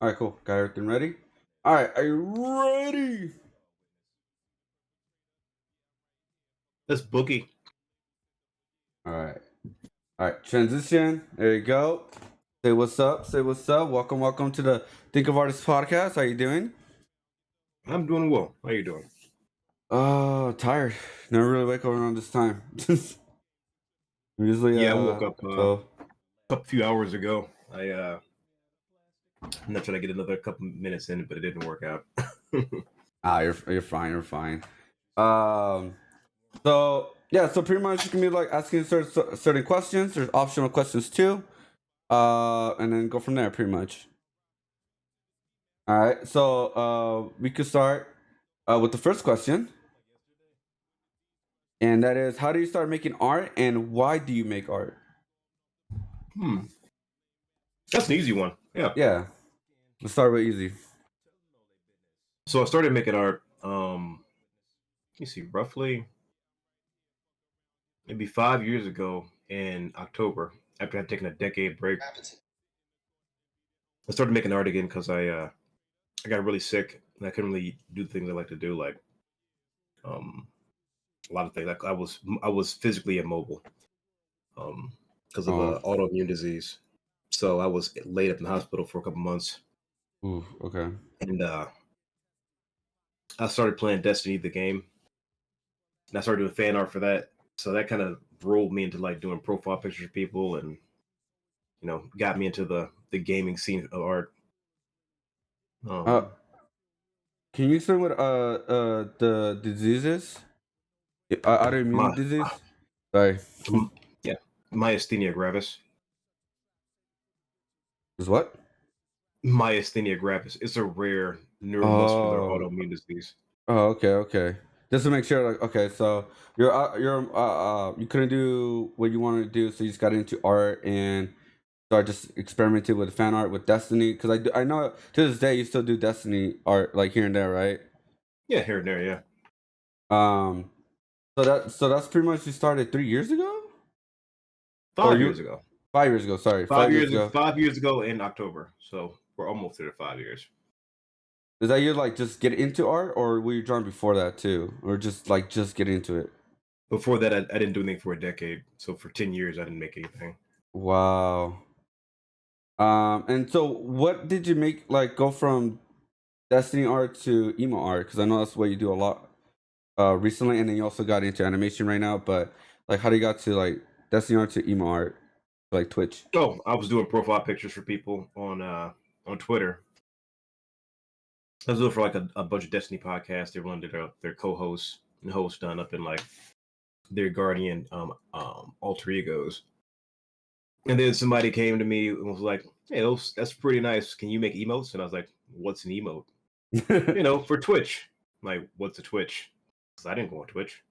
All right, cool. Got everything ready? All right, are you ready? Let's boogie. All right. All right, transition. There you go. Say what's up. Say what's up. Welcome to the Think of Artist Podcast. How you doing? I'm doing well. How you doing? Tired. Never really wake up around this time. Usually, Yeah, I woke up so a few hours ago. I'm not trying to get another couple minutes in, but it didn't work out. you're fine. You're fine. Um, so yeah, so pretty much you can be like asking certain questions. There's optional questions too. And then go from there, pretty much. All right, so we could start with the first question, and that is, how do you start making art, and why do you make art? Hmm, that's an easy one. Yeah. Yeah, let's start with easy. So I started making art. Let me see, roughly maybe 5 years ago in October, after I'd taken a decade break. I started making art again because I got really sick and I couldn't really do the things I like to do, like um a lot of things. Like I was physically immobile because of Oh, a autoimmune disease. So I was laid up in the hospital for a couple months, ooh, okay. and I started playing Destiny, the game, and I started doing fan art for that. So that kind of rolled me into like doing profile pictures of people, and got me into the gaming scene of art. Uh, Um, can you explain what the disease is? my Autoimmune disease. Sorry, yeah, myasthenia gravis. is what? Myasthenia gravis. It's a rare neuromuscular Oh, autoimmune disease. okay. Just to make sure, like, okay, so you couldn't do what you wanted to do, so you just got into art and start just experimenting with fan art with Destiny. Because I know to this day you still do Destiny art like here and there, right? Yeah, here and there. Yeah, Um, so that's pretty much you started 3 years ago, or 5 years you ago. 5 years ago? Sorry, Five 5 years years. ago. 5 years ago in October. So we're almost there to 5 years. Is that you like just get into art, or were you drawing before that too, or just get into it? Before that, I didn't do anything for a decade. So for 10 years, I didn't make anything. Wow. And so what did you make like go from Destiny art to emo art? Because I know that's what you do a lot recently, and then you also got into animation right now. But like, how do you got to like Destiny art to emo art, like Twitch? Oh, I was doing profile pictures for people on Twitter. I was doing for like a bunch of Destiny podcasts. Everyone did their co-hosts and hosts done up in like their guardian alter egos. And then somebody came to me and was like, "Hey, that's pretty nice. Can you make emotes?" And I was like, "What's an emote?" For Twitch. I'm like, what's a Twitch? Because I didn't go on Twitch.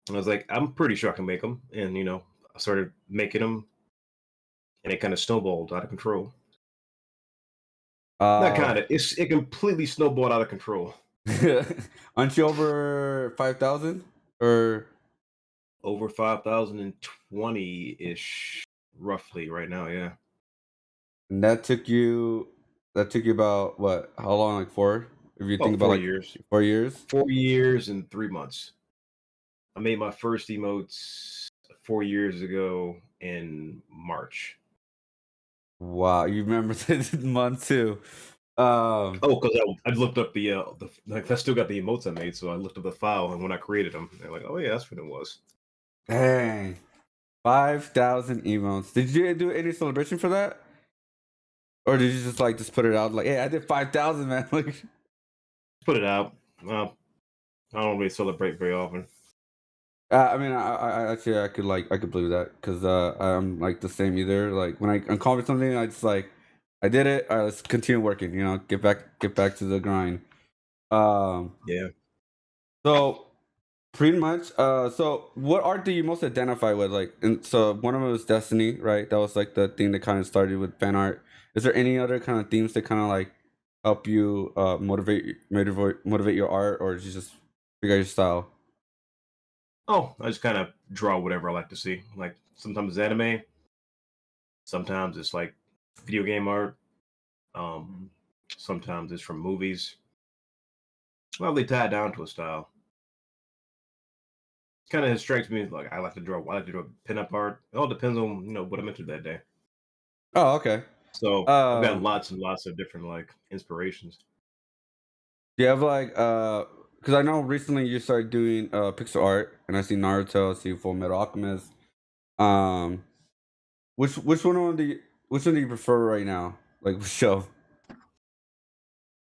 And I was like, I'm pretty sure I can make them. And I started making them, and it kind of snowballed out of control. Not uh, kind of. It completely snowballed out of control. aren't you over 5,000 or? Over 5,020 ish, roughly right now. Yeah, And that took you about what? How long? Like four? If you think about about four like years. 4 years. 4 years and 3 months. I made my first emotes 4 years ago in March. Wow, you remember this month too. Um, Oh, because I looked up the like I still got the emotes I made, so I looked up the file, and when I created them, they're like, oh yeah, that's what it was. dang, 5,000 emotes. Did you do any celebration for that, or did you just like just put it out like, hey, I did 5,000, man? Like, Put it out. Well, I don't really celebrate very often. I mean, I actually I could believe that because I'm like the same either. Like when I uncover something, I just like I did it. All right, let's continue working. Get back to the grind. Um, Yeah. so pretty much. So what art do you most identify with? Like, and so one of them was Destiny, right? That was like the thing that kind of started with fan art. Is there any other kind of themes that kind of like help you motivate your art, or did you just figure out your style? Oh, I just kind of draw whatever I like to see. Like sometimes it's anime, sometimes it's like video game art. Sometimes it's from movies. Well, they tie it down to a style. Kind of strikes me like I like to draw. I like to draw pinup art. It all depends on what I'm into that day. Oh, okay. So I've got Um, lots and lots of different like inspirations. do you have like because I know recently you started doing pixel art, and I see Naruto, I see Full Metal Alchemist. Um, which one do you prefer right now? Like show?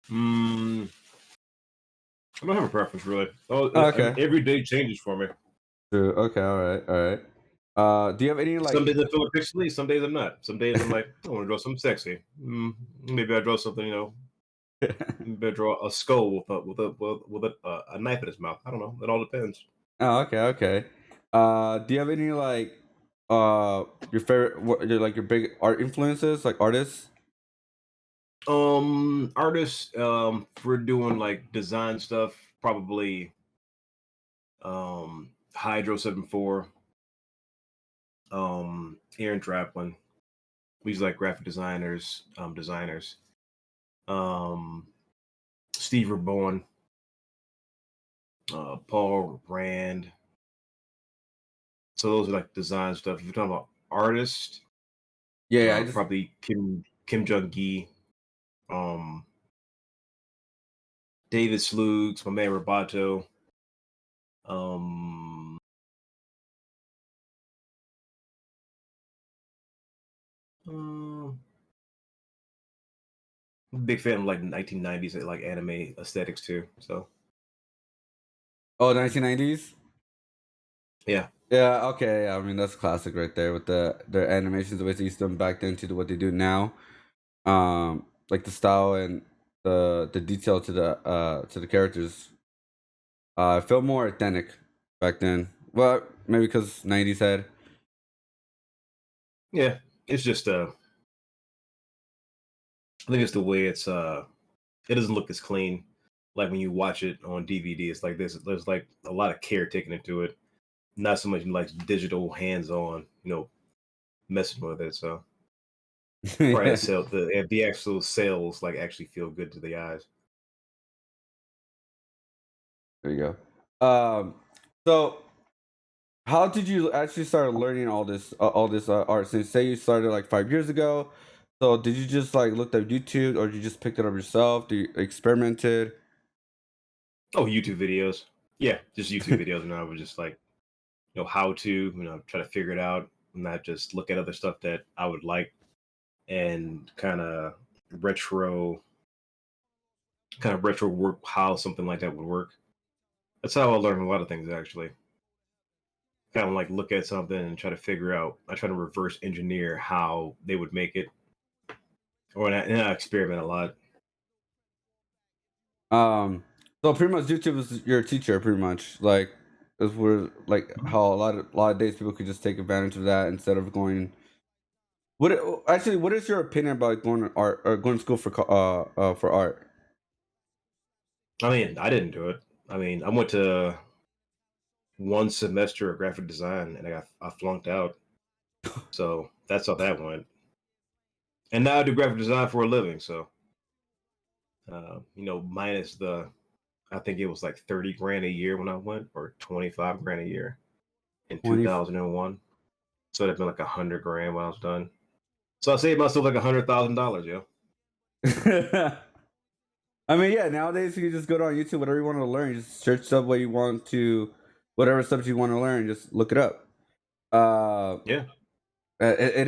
Mm, I don't have a preference really. Oh, Oh, I mean, okay. every day changes for me. True. Okay. All right. All right. Do you have any Some like? days I feel like pixely, some days I'm not. Some days I'm like, I want to draw something sexy. Maybe I draw something, maybe I draw a skull with a knife in his mouth. I don't know. It all depends. Oh, okay. Okay. Do you have any like your favorite your big art influences like artists? Artists, for doing like design stuff, probably Hydro 74, Aaron Draplin. These like graphic designers. Um, Steve Bowen, Paul Rand. So those are like design stuff. If you're talking about artists, Yeah. Yeah, I just probably Kim Jong Gi, um, David Slugs, my man Roboto. Um, uh, Big fan of like 1990s like anime aesthetics too. So oh 1990s. yeah, Yeah. Okay. Yeah, I mean that's classic right there with the animations the way they used them back then to what they do now. Like the style and the detail to the characters. It felt more authentic back then. Well, maybe because 90s had. yeah. It's just I think it's the way it doesn't look as clean. Like when you watch it on DVD, it's like there's like a lot of care taken into it. Not so much like digital hands on, messing with it. So probably Yeah. that sell the actual sales like actually feel good to the eyes. There you go. So how did you actually start learning all this art? Since say you started like 5 years ago, so did you just like looked up YouTube or you just picked it up yourself? Do you experimented? Oh, YouTube videos. Yeah, just YouTube videos, and I was just like, how to, try to figure it out, not just look at other stuff that I would like and retro, kind of retro work how something like that would work. That's how I learned a lot of things actually. Kind of like look at something and try to figure out. I try to reverse engineer how they would make it, and I experiment a lot. Um, so pretty much YouTube is your teacher, pretty much like is where like how a lot of days people could just take advantage of that instead of going. Actually, what is your opinion about going to art or going to school for art? I mean, I didn't do it. I mean, I went to one semester of graphic design and I flunked out. So that's how that went. And now I do graphic design for a living. So, minus I think it was like 30 grand a year when I went, or 25 grand a year in 20. 2001. So it'd been like 100 grand when I was done. So I saved myself like $100,000, yo. I mean, yeah. Nowadays, you can just go on YouTube, whatever you want to learn. Just search up what you want to, whatever subject you want to learn. Just look it up. Uh, Yeah. it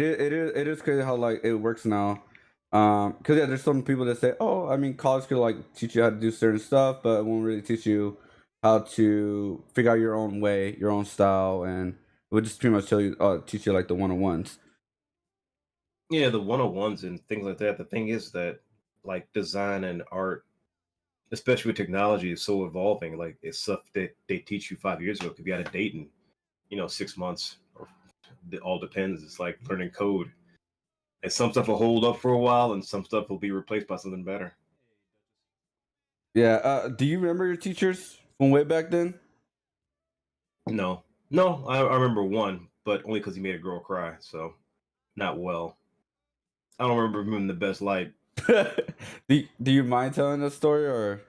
is crazy how like it works now. Because yeah, there's some people that say, oh, I mean, college could like teach you how to do certain stuff, but it won't really teach you how to figure out your own way, your own style, and it would just pretty much teach you like the 101s. Yeah, the 101s and things like that. The thing is that like design and art, especially with technology, is so evolving. Like it's stuff that they teach you 5 years ago. Could be out of date in, 6 months, or it all depends. It's like learning code. And some stuff will hold up for a while, and some stuff will be replaced by something better. Yeah. Do you remember your teachers from way back then? No, no, I remember one, but only because he made a girl cry. So not well. I don't remember him in the best light. Do you mind telling the story or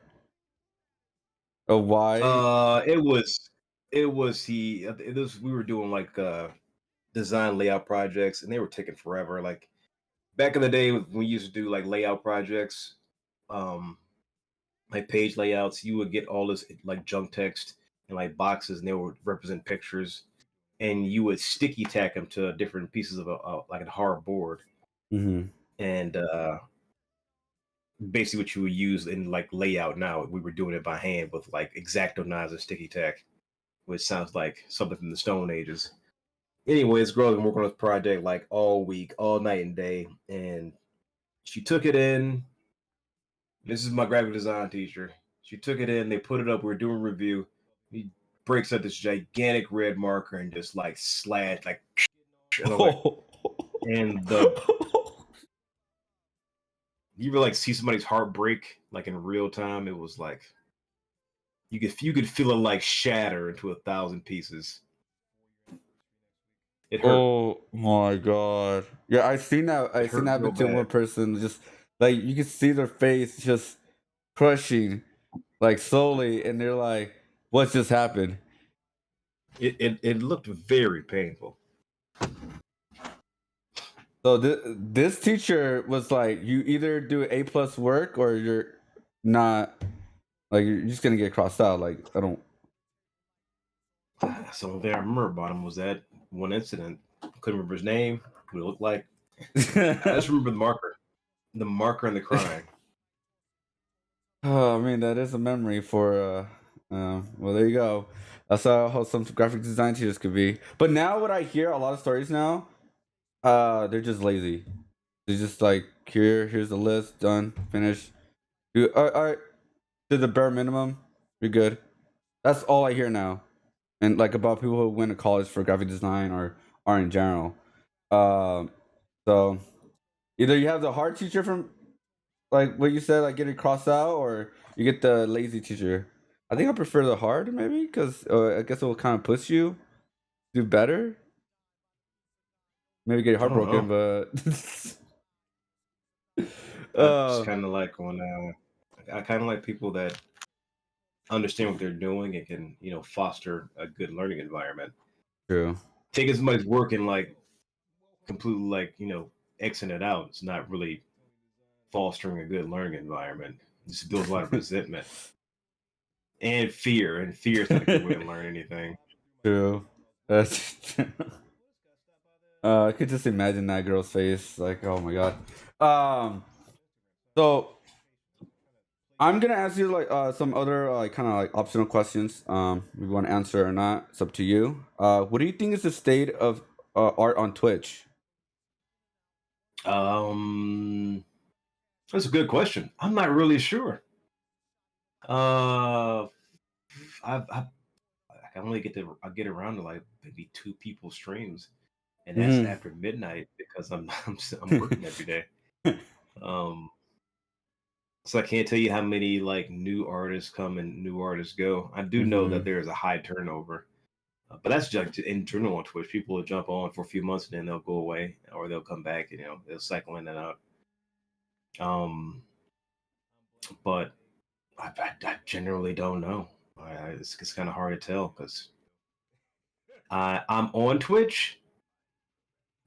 why? It was we were doing like design layout projects, and they were taking forever. Like back in the day when we used to do like layout projects, um, like page layouts, you would get all this like junk text and like boxes, and they would represent pictures, and you would sticky tack them to different pieces of like a hard board, Mm-hmm. and basically what you would use in like layout now. We were doing it by hand with like X-Acto knives and sticky tack, which sounds like something from the Stone Ages. Anyway, this girl's been working on this project like all week, all night and day, and she took it in. This is my graphic design teacher. She took it in. They put it up. We were doing a review. He breaks up this gigantic red marker and just like slash like, and I'm like, and the you ever like see somebody's heart break like in real time? It was like you could feel it like shatter into 1,000 pieces. It hurt. Oh my god. Yeah, I seen that. It I seen hurt that real happen to one bad. person. Just like you can see their face just crushing, like slowly, and they're like, "What just happened?" It looked very painful. So this teacher was like, "You either do A plus work or you're not. Like you're just gonna get crossed out." Like I don't. That's the only thing I remember about him was that one incident. Couldn't remember his name, what it looked like. I just remember the marker and the crying. Oh, I mean that is a memory for. Well, there you go. That's how some graphic design teachers could be. But now, what I hear a lot of stories now, they're just lazy. They're just like, here's the list, done, finished. All right, did the bare minimum. You're good. That's all I hear now, and like about people who went to college for graphic design or are in general. Um, so either you have the hard teacher from like what you said, like getting crossed out, or you get the lazy teacher. I think I prefer the hard, maybe, because I guess it will kind of push you to do better. Maybe get I don't heartbroken, know. but I just uh, kind of like when I kind of like people that understand what they're doing and can foster a good learning environment. true. Taking somebody's work and like completely like xing it out. It's not really fostering a good learning environment. It just builds a lot of resentment and fear. And fear is not a good way to learn anything. True. That's I could just imagine that girl's face. Like, oh my god. So I'm gonna ask you like some other like kind of like optional questions. If you want to answer or not, it's up to you. What do you think is the state of art on Twitch? Um, that's a good question. I'm not really sure. Uh, I can only I get around to like maybe 2 people streams, and that's Hmm. after midnight because I'm working every day. Um, so I can't tell you how many like new artists come and new artists go. I do know that Hmm. there is a high turnover, but that's just in general on Twitch. People will jump on for a few months and then they'll go away, or they'll come back. They'll cycle in and out. Um, but I generally don't know. It's kind of hard to tell because I'm on Twitch,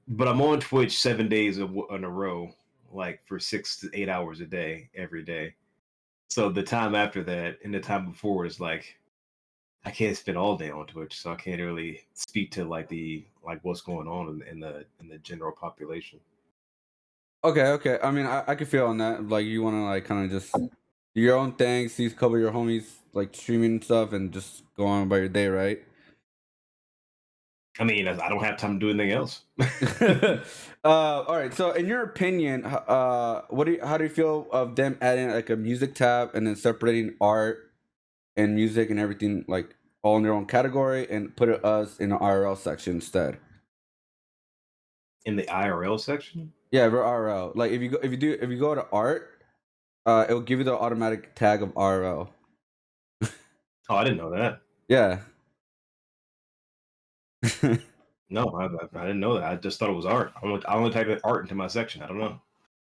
but I'm on Twitch 7 days in a row, like for 6 to 8 hours a day, every day. So the time after that and the time before is like I can't spend all day on Twitch, so I can't really speak to like what's going on in the general population. Okay, okay. I mean, I could feel on that. Like, you want to like kind of just do your own thing, see a couple of your homies like streaming and stuff, and just go on about your day, right? I mean, I don't have time to do anything else. All right. So, in your opinion, how do you feel of them adding like a music tab and then separating art and music and everything like all in their own category and put us in the IRL section instead? In the IRL section? Yeah, we're IRL. Like if you go to art, it will give you the automatic tag of IRL. Oh, I didn't know that. Yeah. No, I didn't know that. I just thought it was art. I only type in art into my section. I don't know.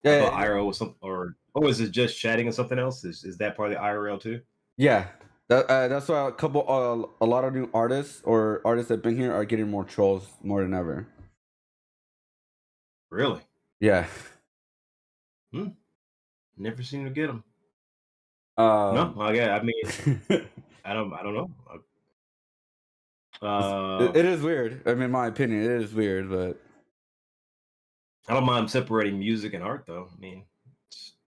I Yeah, thought IRL was something, or is it just chatting and something else? Is that part of the IRL too? yeah. That's why a lot of new artists or artists that have been here are getting more trolls more than ever. Really? Yeah. Never seem to get them. No, Um, yeah. I mean, I don't know. it is weird. I mean, in my opinion, it is weird, but I don't mind separating music and art, though. I mean,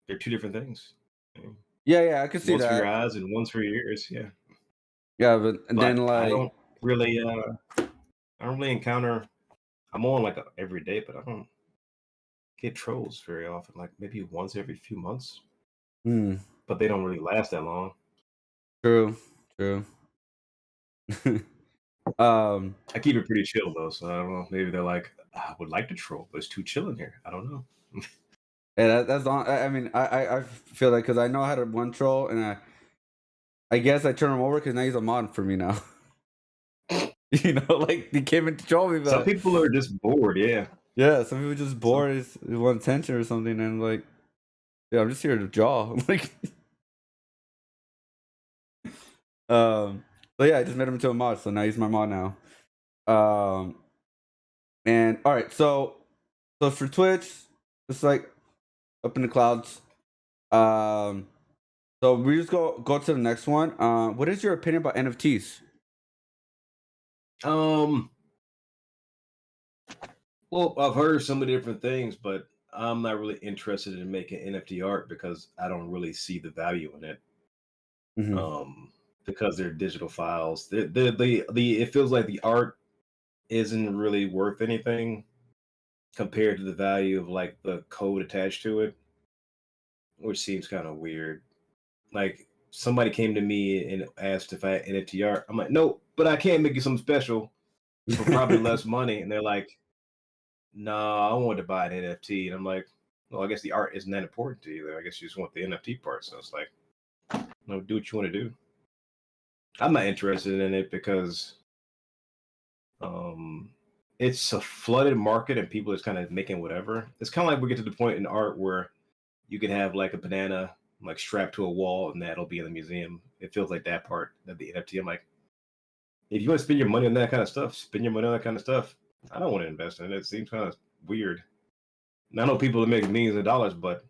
they're two different things. I mean, yeah, I can see one's for your that. eyes and one's for your ears. Yeah, Yeah, but and then but like, I don't really encounter. I'm on like every day, but I don't get trolls very often. Like maybe once every few months, hmm, but they don't really last that long. true, true. um, I keep it pretty chill though, so I don't know. Maybe they're like, I would like to troll, but it's too chill in here. I don't know. yeah, that's on. I mean, I feel like because I know how to one troll, and I guess I turn him over because now he's a mod for me now. Like he came in to troll me, Some but people are just bored. Yeah. yeah, some people just Some bored, is want attention or something, and like, yeah, I'm just here to draw. Like, but yeah, I just made him into a mod, so now he's my mod now. Um, and all right, so for Twitch, it's like up in the clouds. Um, so we just go to the next one. What is your opinion about NFTs? um. Well, I've heard some of the different things, but I'm not really interested in making NFT art because I don't really see the value in it. Hmm. Um, because they're digital files. The it feels like the art isn't really worth anything compared to the value of like the code attached to it, which seems kind of weird. Like somebody came to me and asked if I had NFT art. I'm like, no, but I can't make you something special for probably less money. And they're like, no, I wanted to buy an NFT. And I'm like, well, I guess the art isn't that important to you. I guess you just want the NFT part. So it's like, no, do what you want to do. I'm not interested in it because um, it's a flooded market and people are just kind of making whatever. It's kind of like we get to the point in art where you can have like a banana like strapped to a wall and that'll be in the museum. It feels like that part of the NFT. I'm like, if you want to spend your money on that kind of stuff, spend your money on that kind of stuff. I don't want to invest in it. It seems kind of weird. And I know people that make millions of dollars, but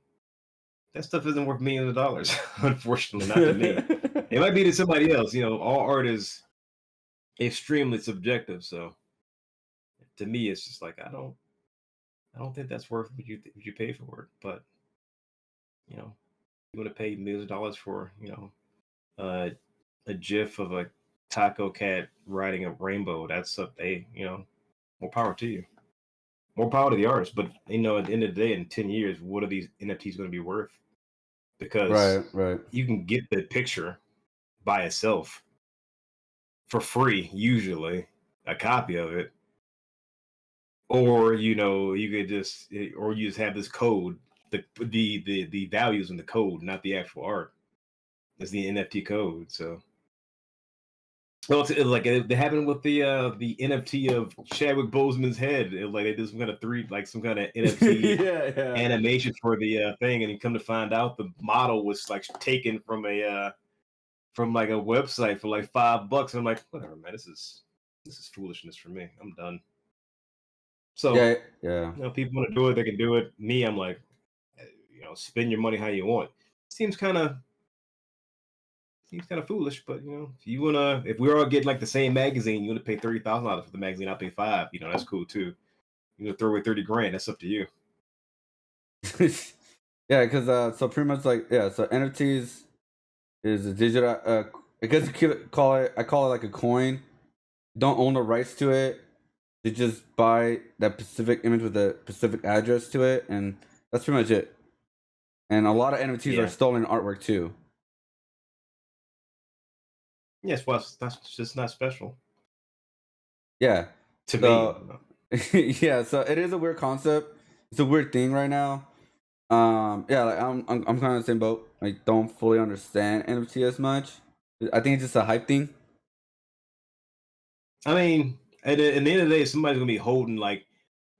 that stuff isn't worth millions of dollars. Unfortunately, not to me. It might be to somebody else. All art is extremely subjective. So to me, it's just like I don't think that's worth what you pay for it. But you know, you want to pay millions of dollars for uh, a GIF of a taco cat riding a rainbow. That's more power to you. More power to the artist. But at the end of the day, in 10 years, what are these NFTs going to be worth? Because Right, right. you can get the picture by itself for free, usually a copy of it, or you could or you just have this code, the values in the code, not the actual art. It's the NFT code. So, well, it's like it happened with the NFT of Chadwick Boseman's head. Like they did some kind of some kind of NFT Yeah, yeah. animation for the thing, and you come to find out the model was like taken from like a website for like $5. And I'm like, whatever, man. This is foolishness for me. I'm done. So, Yeah, yeah. people want to do it, they can do it. Me, I'm like, spend your money how you want. Seems kind of foolish, but if we all get like the same magazine, you want to pay $30,000 for the magazine, I'll pay five. That's cool too. Throw away 30 grand. That's up to you. Yeah, because so pretty much like, yeah, so NFTs is a digital. I guess you could call it. I call it like a coin. You don't own the rights to it. You just buy that specific image with a specific address to it, and that's pretty much it. And a lot of NFTs are Yeah. stolen artwork too. Yes, well, that's just not special Yeah. to me. So yeah, so it is a weird concept. It's a weird thing right now. Yeah, like I'm kind of the same boat. Like, don't fully understand NFT as much. I think it's just a hype thing. I mean, at the end of the day, somebody's gonna be holding like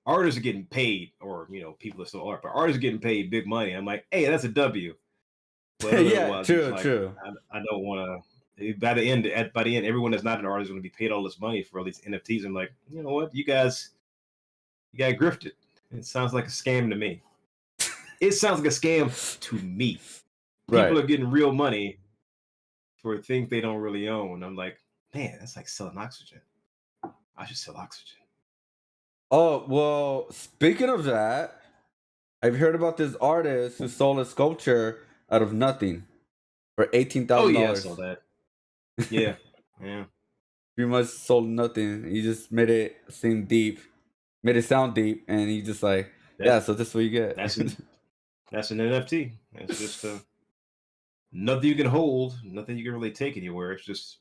artists are getting paid, or people that still art, but artists are getting paid big money. I'm like, hey, that's a W. But Yeah, otherwise, it's true, like true. I don't want to. By the end, everyone that's not an artist is going to be paid all this money for all these NFTs. I'm like, you know what, you got grifted. It sounds like a scam to me. It sounds like a scam to me. People Right. are getting real money for things they don't really own. I'm like, man, that's like selling oxygen. I should sell oxygen. Oh, well, speaking of that, I've heard about this artist who sold a sculpture out of nothing for Oh yeah, I $18,000. saw that. Yeah, yeah. Pretty much sold nothing. He just made it seem deep, made it sound deep, and he just like, That yeah, so this is what you get. that's an that's an NFT. It's just nothing you can hold, nothing you can really take anywhere. It's just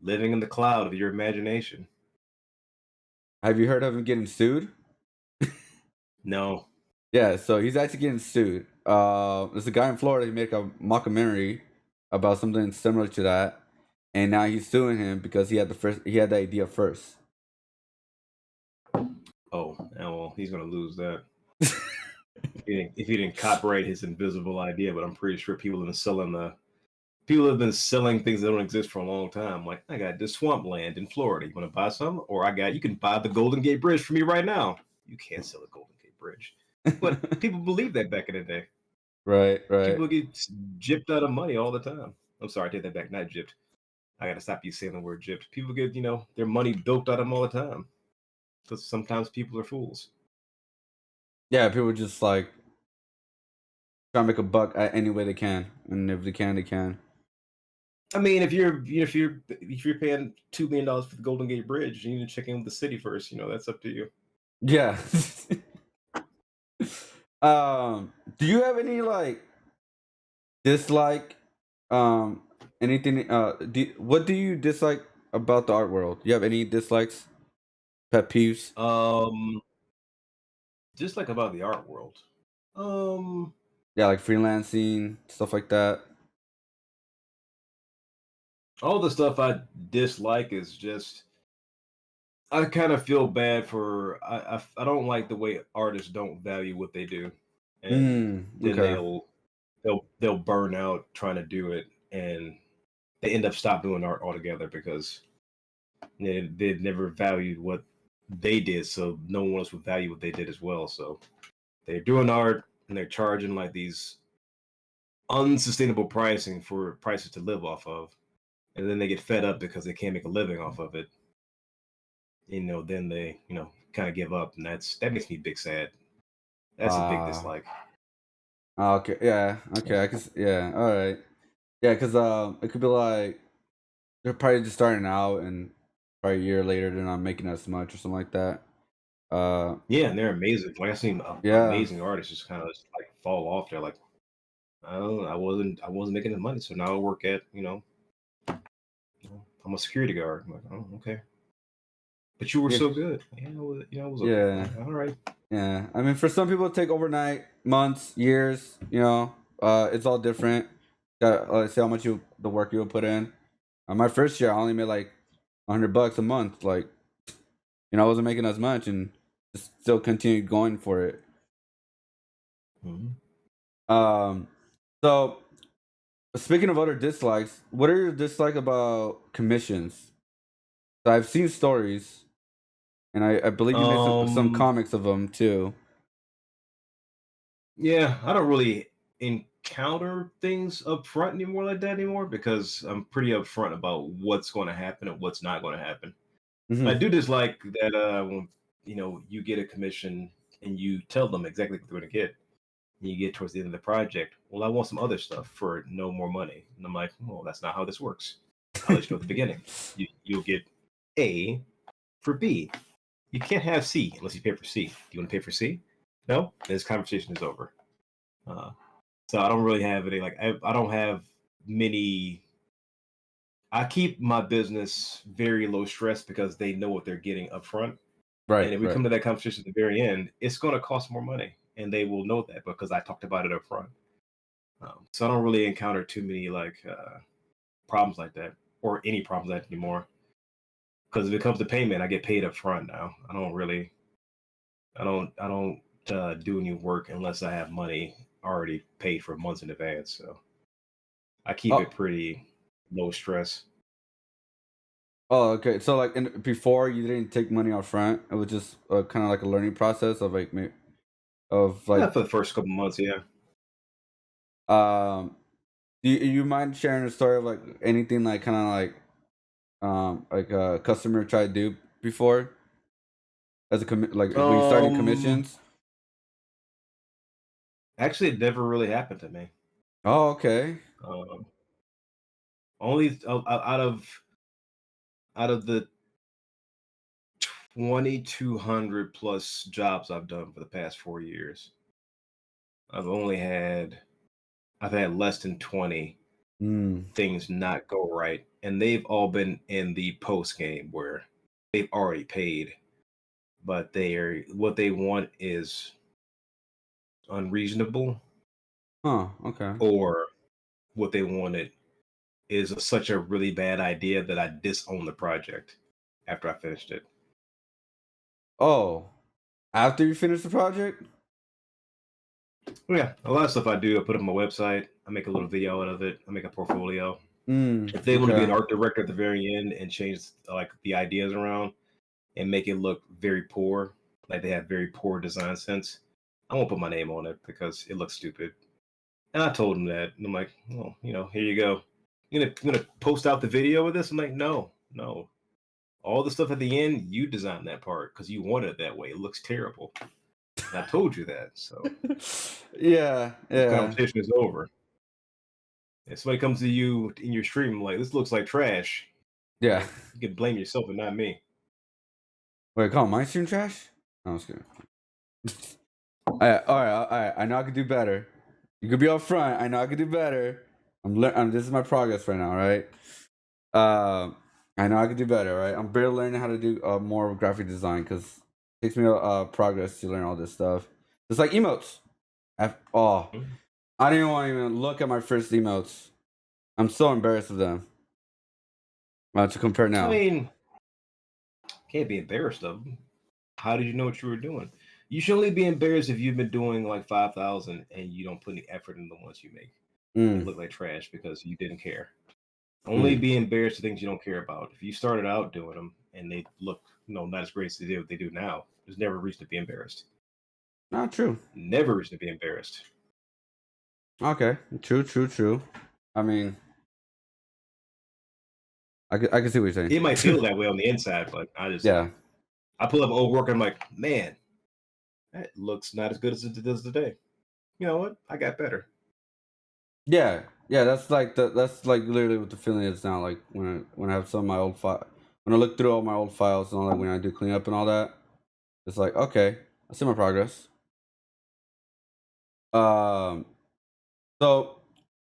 living in the cloud of your imagination. Have you heard of him getting sued? No. Yeah, so he's actually getting sued. There's a guy in Florida who made a mockumentary about something similar to that, and now he's suing him because he had the idea first. Oh, well, he's gonna lose that. If he didn't copyright his invisible idea, but I'm pretty sure people have been selling things that don't exist for a long time. Like, I got this swampland in Florida. You want to buy some? Or you can buy the Golden Gate Bridge for me right now. You can't sell the Golden Gate Bridge. But people believed that back in the day. Right, right. People get gypped out of money all the time. I'm sorry, I take that back. Not gypped. I gotta stop you saying the word gypped. People get, their money bilked out of them all the time. Because sometimes people are fools. Yeah, people just like try to make a buck any way they can, and if they can, they can. I mean, if you're paying $2 million for the Golden Gate Bridge, you need to check in with the city first. That's up to you. Yeah. Do you have any like dislike? Anything? What do you dislike about the art world? Do you have any dislikes, pet peeves? Um, just like about the art world. Um, Yeah, like freelancing stuff like that. all the stuff I dislike is just I kind of feel bad for I don't like the way artists don't value what they do, and then Okay. they'll burn out trying to do it, and they end up stop doing art altogether because they never valued what they did, so no one else would value what they did as well. So they're doing art and they're charging like these unsustainable pricing for prices to live off of, and then they get fed up because they can't make a living off of it. Then they kind of give up, and that makes me big sad. That's a big Uh dislike. okay. Yeah. Okay. Yeah. All right. Yeah, because it could be like they're probably just starting out, and probably a year later they're not making as much or something like that. Uh, Yeah, and they're amazing. Like, I've seen yeah. amazing artists just kind of like fall off. They're like, I wasn't making the money, so now I work at I'm a security guard. I'm like, oh, okay. But you were Yeah. so good. Yeah, I was okay. Yeah. All right. Yeah. I mean, for some people, it take overnight, months, years. It's all different. Got see how much the work you would put in. My first year, I only made like $100 a month. Like, I wasn't making as much, and just still continued going for it. Mhm. Um, so speaking of other dislikes, what are your dislikes about commissions? So I've seen stories, and I believe you made some Um, comics of them too. yeah, I don't really encounter things up front anymore like that anymore because I'm pretty upfront about what's going to happen and what's not going to happen. I Hmm. do dislike that when you get a commission and you tell them exactly what they're going to get. And you get towards the end of the project. Well, I want some other stuff for no more money, and I'm like, well, that's not how this works. I'll let you know at the beginning. You'll get A for B. You can't have C unless you pay for C. Do you want to pay for C? No. This conversation is over. Uh, so I don't really have any I don't have many. I keep my business very low stress because they know what they're getting up front. And Right, if we right. come to that conversation at the very end, it's going to cost more money, and they will know that because I talked about it up front. So I don't really encounter too many problems like that, or any problems like that anymore. Because if it comes to payment, I get paid up front now. I don't really. I don't do any work unless I have money already paid for months in advance. So I keep it Oh, pretty low stress. oh, okay. So like before, you didn't take money out front. It was just kind of like a learning process of like of Yeah, like for the first couple months, yeah. um. Do you mind sharing a story of like anything like kind of like a customer tried to do before as a like when you started Um, commissions? Actually, it never really happened to me. Oh, okay. Um, only out of the 2,200 plus jobs I've done for the past 4 years, I've only had I've had less than 20 Mm. things not go right, and they've all been in the post game where they've already paid, but they're what they want is unreasonable, Huh. Okay. or what they wanted is such a really bad idea that I disown the project after I finished it. Oh, after you finish the project? Yeah, a lot of stuff I do, I put on my website. I make a little video out of it. I make a portfolio. Mm. If they want to be an Okay. art director at the very end and change like the ideas around and make it look very poor, like they have very poor design sense, I won't put my name on it because it looks stupid. And I told him that. And I'm like, well, here you go. You're gonna post out the video of this? I'm like, no, no. All the stuff at the end, you designed that part because you wanted it that way. It looks terrible. And I told you that. So Yeah. this Yeah. conversation is over. If somebody comes to you in your stream like this looks like trash, Yeah. you can blame yourself and not me. Wait, call my stream trash? No, I'm just kidding. All right. I know I could do better. You could be up front. I know I could do better. This is my progress right now, right? I know I could do better, right? I'm barely learning how to do more graphic design because it takes me progress to learn all this stuff. It's like emotes. Mhm. I didn't want to even look at my first emotes. I'm so embarrassed of them to compare I now. mean, can't be embarrassed of them. How did you know what you were doing? You should only be embarrassed if you've been doing like 5,000 and you don't put any effort in the ones you make. They Mm, look like trash because you didn't care. Only mm. be embarrassed of things you don't care about. If you started out doing them and they look, not as great as they do what they do now, there's never a reason to be embarrassed. Not true. Never reason to be embarrassed. Okay, true. I mean, I can see what you're It might saying. feel that way on the inside, but Yeah, I pull up old work and I'm like, man, that looks not as good as it does today. You know what? I got better. yeah. That's like literally what the feeling is now. Like when I have some of my old when I look through all my old files and all that, when I do clean up and all that, it's like okay, I see my progress. Um, so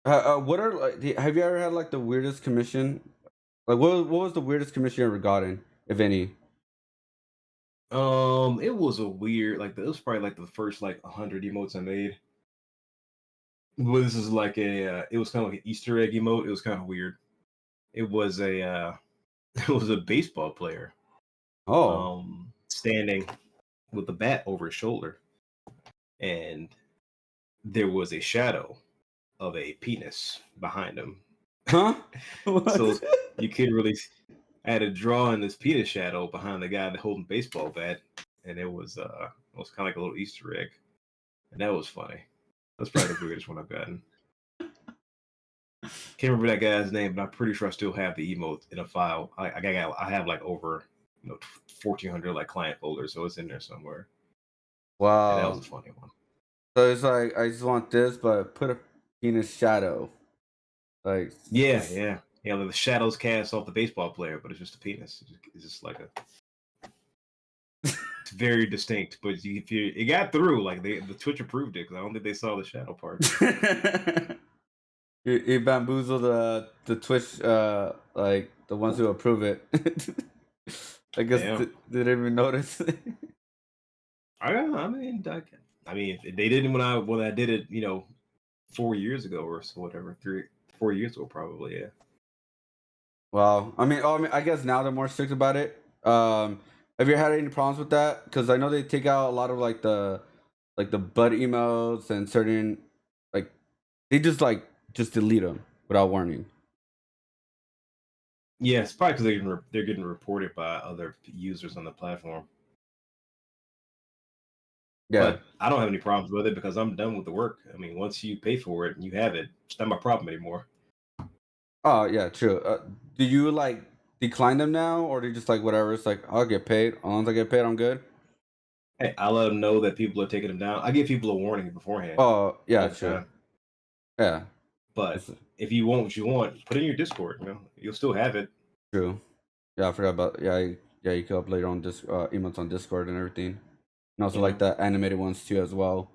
what are like? Have you ever had like the weirdest commission? Like what was the weirdest commission you ever gotten, if any? It was a weird, like it was probably like the first like 100 emotes I made. Well, this is like it was kind of like an Easter egg emote. It was kind of weird. It was it was a baseball player, Oh, standing with a bat over his shoulder, and there was a shadow of a penis behind him. huh? What? So you could really I had to draw in this penis shadow behind the guy that holding baseball bat, and it was kind of like a little Easter egg, and that was funny. That's probably the weirdest one I've gotten. Can't remember that guy's name, but I'm pretty sure I still have the emote in a file. I have like over 1,400 like client folders, so it's in there somewhere, and that was Wow. a funny one. So it's like I just want this, but put a penis shadow. Like, Yeah, yeah, yeah. Like the shadows cast off the baseball player, but it's just a penis. It's just like it's very distinct. But if you it got through, like the Twitch approved it because I don't think they saw the shadow part. he bamboozled the Twitch like the ones who approve it. I guess Damn. they didn't even notice. I mean, if they didn't when I did it, 4 years ago or so, whatever, 4 years ago, probably, yeah. Wow. I mean, I guess now they're more strict about it. Have you had any problems with that? Because I know they take out a lot of like the butt emotes and certain like they just delete them without warning. Yeah, it's probably because they're getting reported by other users on the platform. Yeah. But I don't have any problems with it because I'm done with the work. I mean, once you pay for it and you have it, it's not my problem anymore. Oh yeah, true. Do you like decline them now, or do you just like whatever? It's like I'll get paid. As long as I get paid, I'm good. Hey, I let them know that people are taking them down. I give people a warning beforehand Oh yeah, all the true. time. Yeah, But it's if you want what you want, put it in your Discord. You'll still have it. true. Yeah, I forgot about yeah. You can upload your own emotes on Discord and everything, and also like Yeah. the animated ones too as well.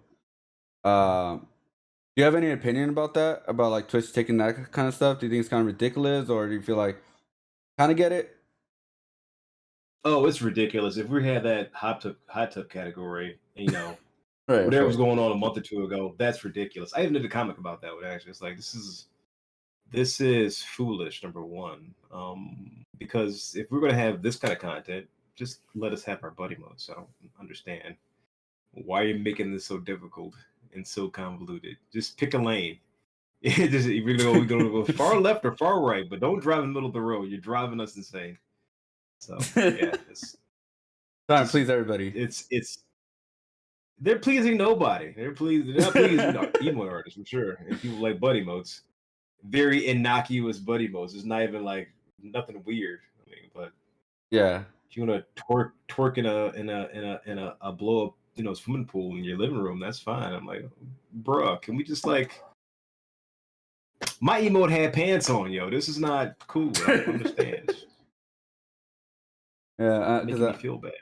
Do you have any opinion about that? About like Twitch taking that kind of stuff? Do you think it's kind of ridiculous, or do you feel like kind of get it? Oh, it's ridiculous. If we had that hot tub category, Right, of whatever was course. going on a month or two ago, that's ridiculous. I even did a comic about that one actually. It's like this is foolish, number one. Because if we're gonna have this kind of content, just let us have our buddy mode. So I don't understand why you're making this so difficult and so convoluted. Just pick a lane. We're gonna go far left or far right, but don't drive in the middle of the road. You're driving us insane. So yeah, it's Trying to just please everybody. it's they're pleasing nobody. They're not pleasing emo artists for sure, and people like buddy modes. Very innocuous buddy modes. It's not even like nothing weird. I mean, but Yeah. if you want to twerk in a blow up swimming pool in your living room, that's fine. I'm like, bruh, can we just like my emote had pants on, yo. This is not cool. I don't understand. It's Yeah, because making me feel bad.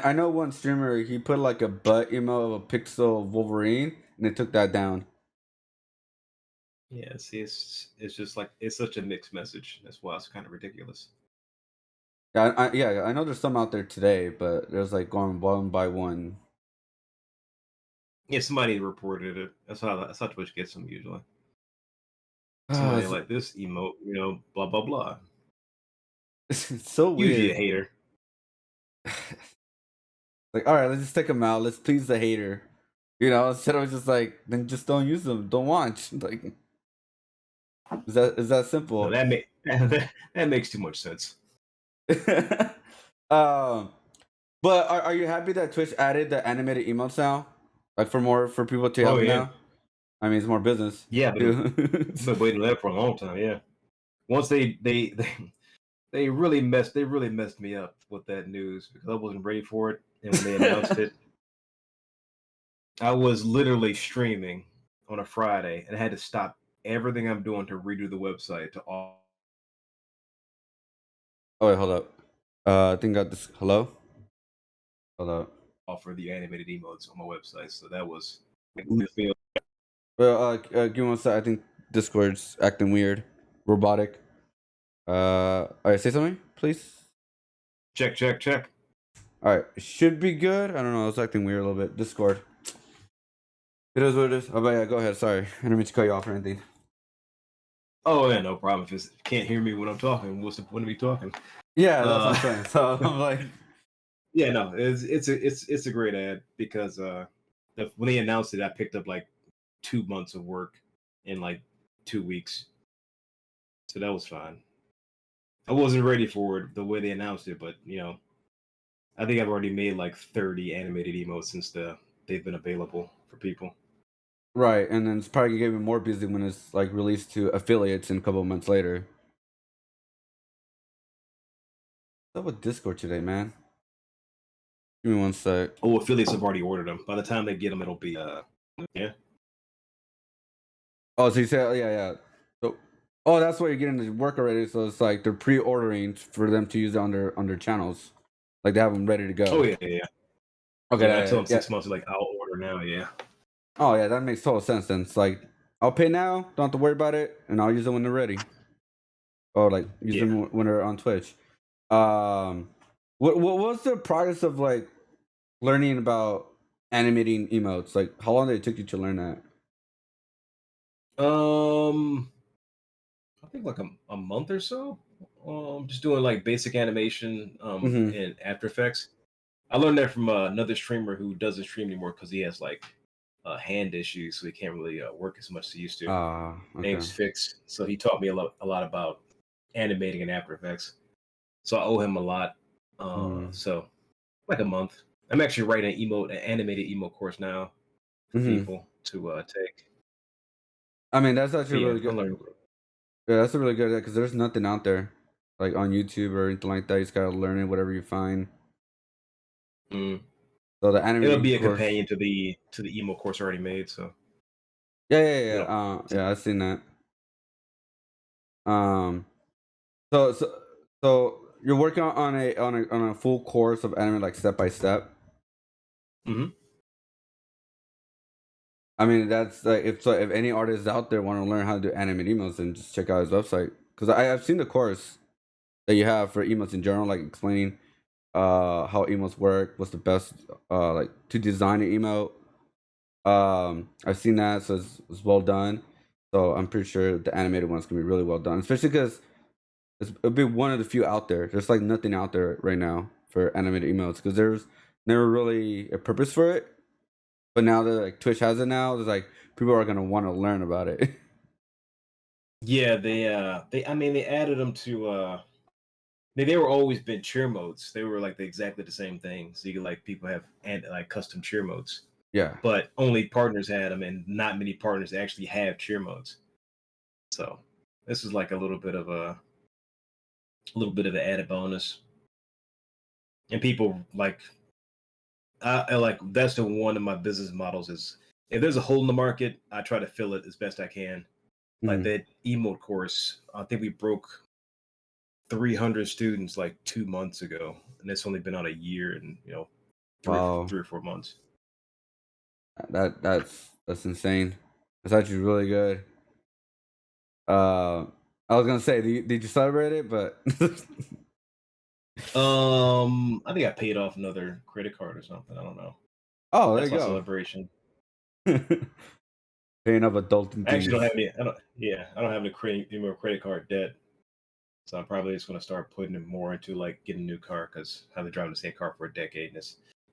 I know one streamer he put like a butt emo of a pixel of Wolverine and they took that down. Yeah, see, it's just like it's such a mixed message. That's why it's kind of ridiculous. Yeah, I know there's some out there today, but there's like going one by one. Yeah, somebody reported it. That's how Twitch gets them usually. Ah, Somebody like this emote, blah blah blah. it's so Usually a weird. hater. Like, all right, let's just take them out. Let's please the hater. Instead of just like, then just don't use them. Don't watch. Like, is that No, simple? that makes too much sense. um, but are you happy that Twitch added the animated emotes now? Like for people to have Oh them yeah, now. I mean, it's more business yeah, but too. I've been waiting for that for a long time. Yeah, once they really messed me up with that news because I wasn't ready for it, and when they announced it, I was literally streaming on a Friday and I had to stop everything I'm doing to redo the website to Oh wait, hold up. I think I got this. Hello. Hold up. offer the animated emotes on my website. So that was really fail. Well, give me one sec. I think Discord's acting weird, robotic. All right, say something, please. Check, check, check. All right, should be good. I don't know. It's acting weird a little bit. Discord. It is what it is. Oh, but yeah, go ahead. Sorry, I didn't mean to cut you off or anything. Oh yeah, no problem. If you can't hear me when I'm talking, what's the point of me talking? Yeah, that's what Uh, I'm saying. So I'm like, yeah, no, it's a great ad because when they announced it, I picked up like 2 months of work in like 2 weeks, so that was fine. I wasn't ready for it the way they announced it, but I think I've already made like 30 animated emotes since they've been available for people. right, and then it's probably gonna get me more busy when it's like released to affiliates in a couple of months later. What's up with Discord today, man? Give me one sec. Oh, affiliates have already ordered them. By the time they get them, it'll be yeah. Oh, so you said, yeah, yeah. So, oh, that's why you're getting the work already. So it's like they're pre-ordering for them to use it on their channels, like they have them ready to Oh go. yeah, yeah, yeah. Okay, Yeah, when I tell them yeah. 6 months, like I'll order now. Yeah, Oh, yeah, that makes total sense. Then it's like I'll pay now, don't have to worry about it, and I'll use them when they're ready, or like use yeah. them when they're on Twitch. Um, what's the progress of like learning about animating emotes? Like, how long did it take you to learn that? I think like a month or so. Just doing like basic animation Mm-hmm. in After Effects. I learned that from another streamer who doesn't stream anymore because he has like hand issues, so he can't really work as much as he used to. Ah, okay. Name's Fix, so he taught me a lot about animating in After Effects. So I owe him a lot. Mm-hmm. So like a month. I'm actually writing an animated emote course now for Mm-hmm. people to take. I mean, that's actually But yeah, really I good. learned. Yeah, that's a really good idea because there's nothing out there like on YouTube or anything like that. You just gotta learn it, whatever you find. Mm. So the It'll animating be a course. companion to the emo course already made. So Yeah, yeah, yeah. you know, Yeah, I've seen that. Um, so so so you're working on a full course of anime like step by step. hmm I mean, that's like if any artists out there want to learn how to do animate emails, then just check out his website because I've seen the course that you have for emails in general, like explaining how emails work, what's the best like to design an email. I've seen that, so it's well done. So I'm pretty sure the animated one's gonna be really well done, especially because it'll be one of the few out there. There's like nothing out there right now for animated emails because there's never really a purpose for it. But now that like Twitch has it now, there's like people are gonna want to learn about it. yeah, they I mean they added them to they were always been cheer modes. They were like exactly the same thing. So you could like people have and like custom cheer modes, Yeah. but only partners had them, and not many partners actually have cheer modes. So this is like a little bit of an added bonus. And people I like that's the one of my business models is if there's a hole in the market, I try to fill it as best I can. Like Mhm. that emote course, I think we broke 300 students like 2 months ago, and it's only been on a year and three Wow. three or 4 months. That's insane. That's actually really good. Uh, I was gonna say, did you celebrate it? But I think I paid off another credit card or something. I don't know. oh, there That's you my go. celebration. Paying up adulting I actually don't have things. any. I don't. Yeah, I don't have any more credit card debt. So I'm probably just gonna start putting it more into like getting a new car because I've been driving the same car for a decade and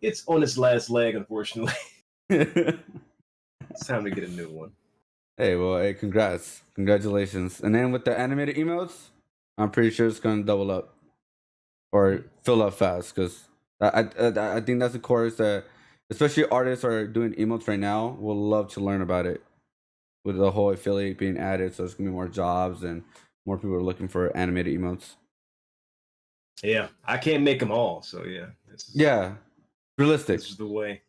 it's on its last leg, unfortunately. Hey, It's time to get a new one. well, hey, congrats, congratulations. And then with the animated emotes, I'm pretty sure it's gonna double up or Mm. fill up fast because I think that's a course that especially artists are doing emotes right now will love to learn about it with the whole affiliate being added. So there's gonna be more jobs and more people are looking for animated emotes. Yeah, I can't make them all, so yeah, this is Yeah, this realistic. is the way.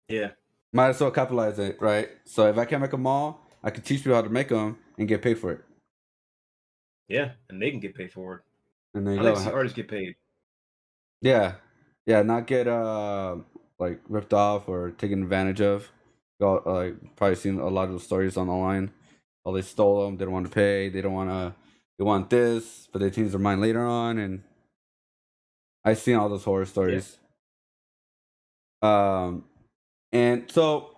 Yeah, Might as well capitalize it, right? So if I can't make them all, I can teach people how to make them and get paid for it. yeah, and they can get paid for it. And there you I like to go. see artists get paid. Yeah, yeah, not get like ripped off or taken advantage of. Like probably seen a lot of the stories on the line. Oh, they stole them. They don't want to pay. They don't want to. They want this, but they change their mind later on. And I've seen all those horror Yeah. stories. Um, and so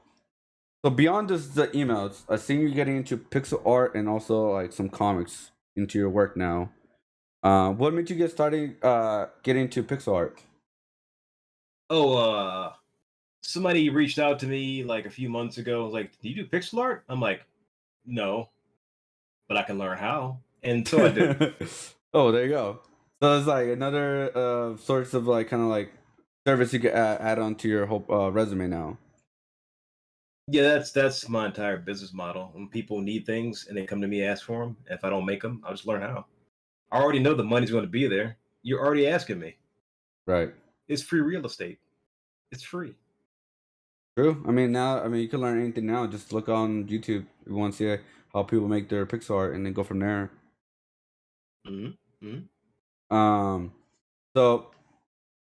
beyond just the emails, I see you getting into pixel art and also like some comics into your work now. What made you get started getting into pixel art? Oh, somebody reached out to me like a few months ago. Like, do you do pixel art? I'm like, no, but I can learn how, and so I did. Oh, there you go. So it's like another source of like kind of like service you can add on to your whole resume now. Yeah, that's my entire business model. When people need things and they come to me ask for them, if I don't make them, I'll just learn how. I already know the money's going to be there. You're already asking me. Right. It's free real estate. It's free. True. I mean now, I mean you can learn anything now. Just look on YouTube if you want to see how people make their pixel art, and then go from there. hmm hmm Um. So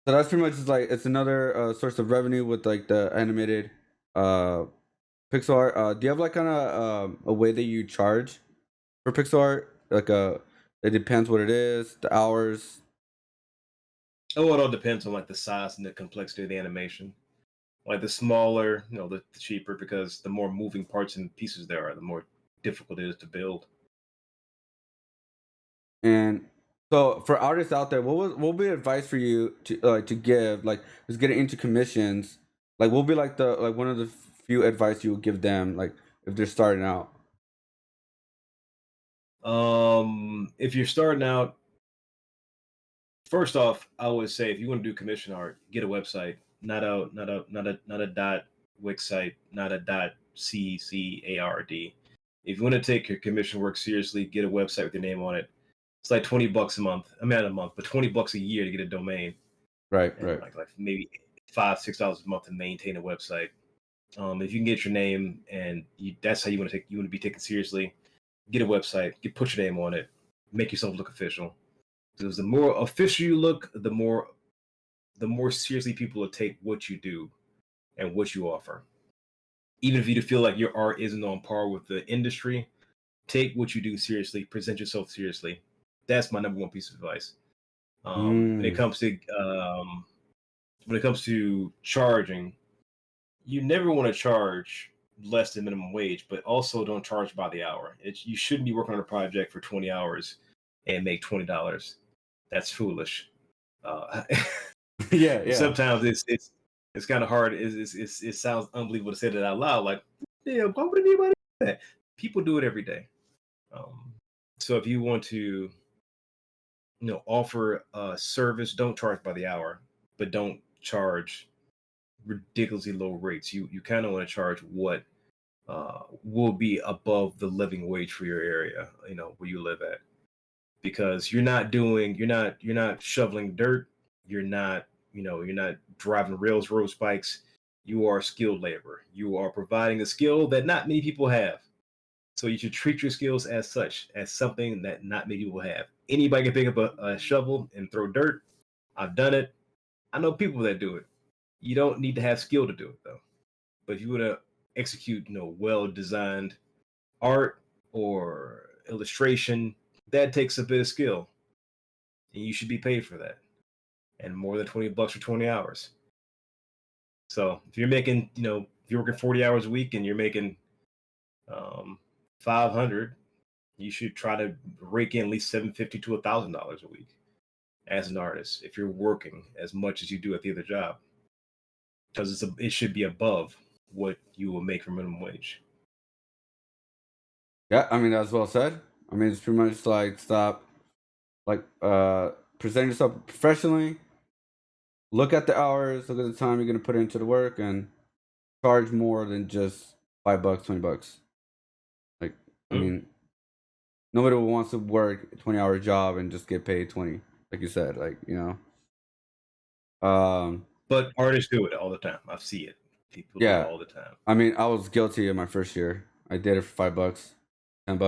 so that's pretty much just like it's another source of revenue with like the animated uh pixel art. Do you have like kind of a way that you charge for pixel art? Like it depends what it is, the hours. Oh, it all depends on like the size and the complexity of the animation. Like the smaller, the cheaper because the more moving parts and pieces there are, the more difficult it is to build. And So for artists out there, what would be advice for you to give, like, just getting into commissions? Like, what would be like the like one of the few advice you would give them, like, if they're starting out? If you're starting out, first off, I would say if you want to do commission art, get a website, not a dot wix site, not a dot ccard. If you want to take your commission work seriously, get a website with your name on it. It's like $20 a month. I mean, not a month, but $20 a year to get a domain, Right, and right. like maybe $5-6 a month to maintain a website. If you can get your name and that's how you want to be taken seriously, get a website, put your name on it, make yourself look official. Because the more official you look, the more seriously people will take what you do and what you offer. Even if you feel like your art isn't on par with the industry, take what you do seriously, present yourself seriously. That's my number one piece of advice. When it Mm. comes to charging, you never want to charge less than minimum wage, but also don't charge by the hour. You shouldn't be working on a project for 20 hours and make $20. That's foolish. Uh, Yeah, yeah. sometimes it's kind of hard. It sounds unbelievable to say that out loud. Like, yeah, why would anybody do that? People do it every day. Um, so if you want to, offer a service, don't charge by the hour, but don't charge ridiculously low rates. You kind of want to charge what will be above the living wage for your area, where you live at, because you're not shoveling dirt, you're not driving road spikes. You are skilled labor. You are providing a skill that not many people have. So you should treat your skills as such, as something that not many people have. Anybody can pick up a shovel and throw dirt. I've done it. I know people that do it. You don't need to have skill to do it though. But if you want to execute, well designed art or illustration, that takes a bit of skill, and you should be paid for that, and more than $20 for 20 hours. So if you're making, if you're working 40 hours a week and you're making 500, you should try to rake in at least $750 to $1,000 a week as an artist if you're working as much as you do at the other job, because it should be above what you will make for minimum wage. Yeah, I mean that's well said. I mean it's pretty much like stop, like present yourself professionally. Look at the hours. Look at the time you're gonna put into the work, and charge more than just $5, $20. Like, I Mm. mean, nobody wants to work a 20-hour job and just get paid 20, like you said. Like, But artists do it all the time. I see it. People do it yeah. all the time. I mean, I was guilty in my first year. I did it for $5, $10,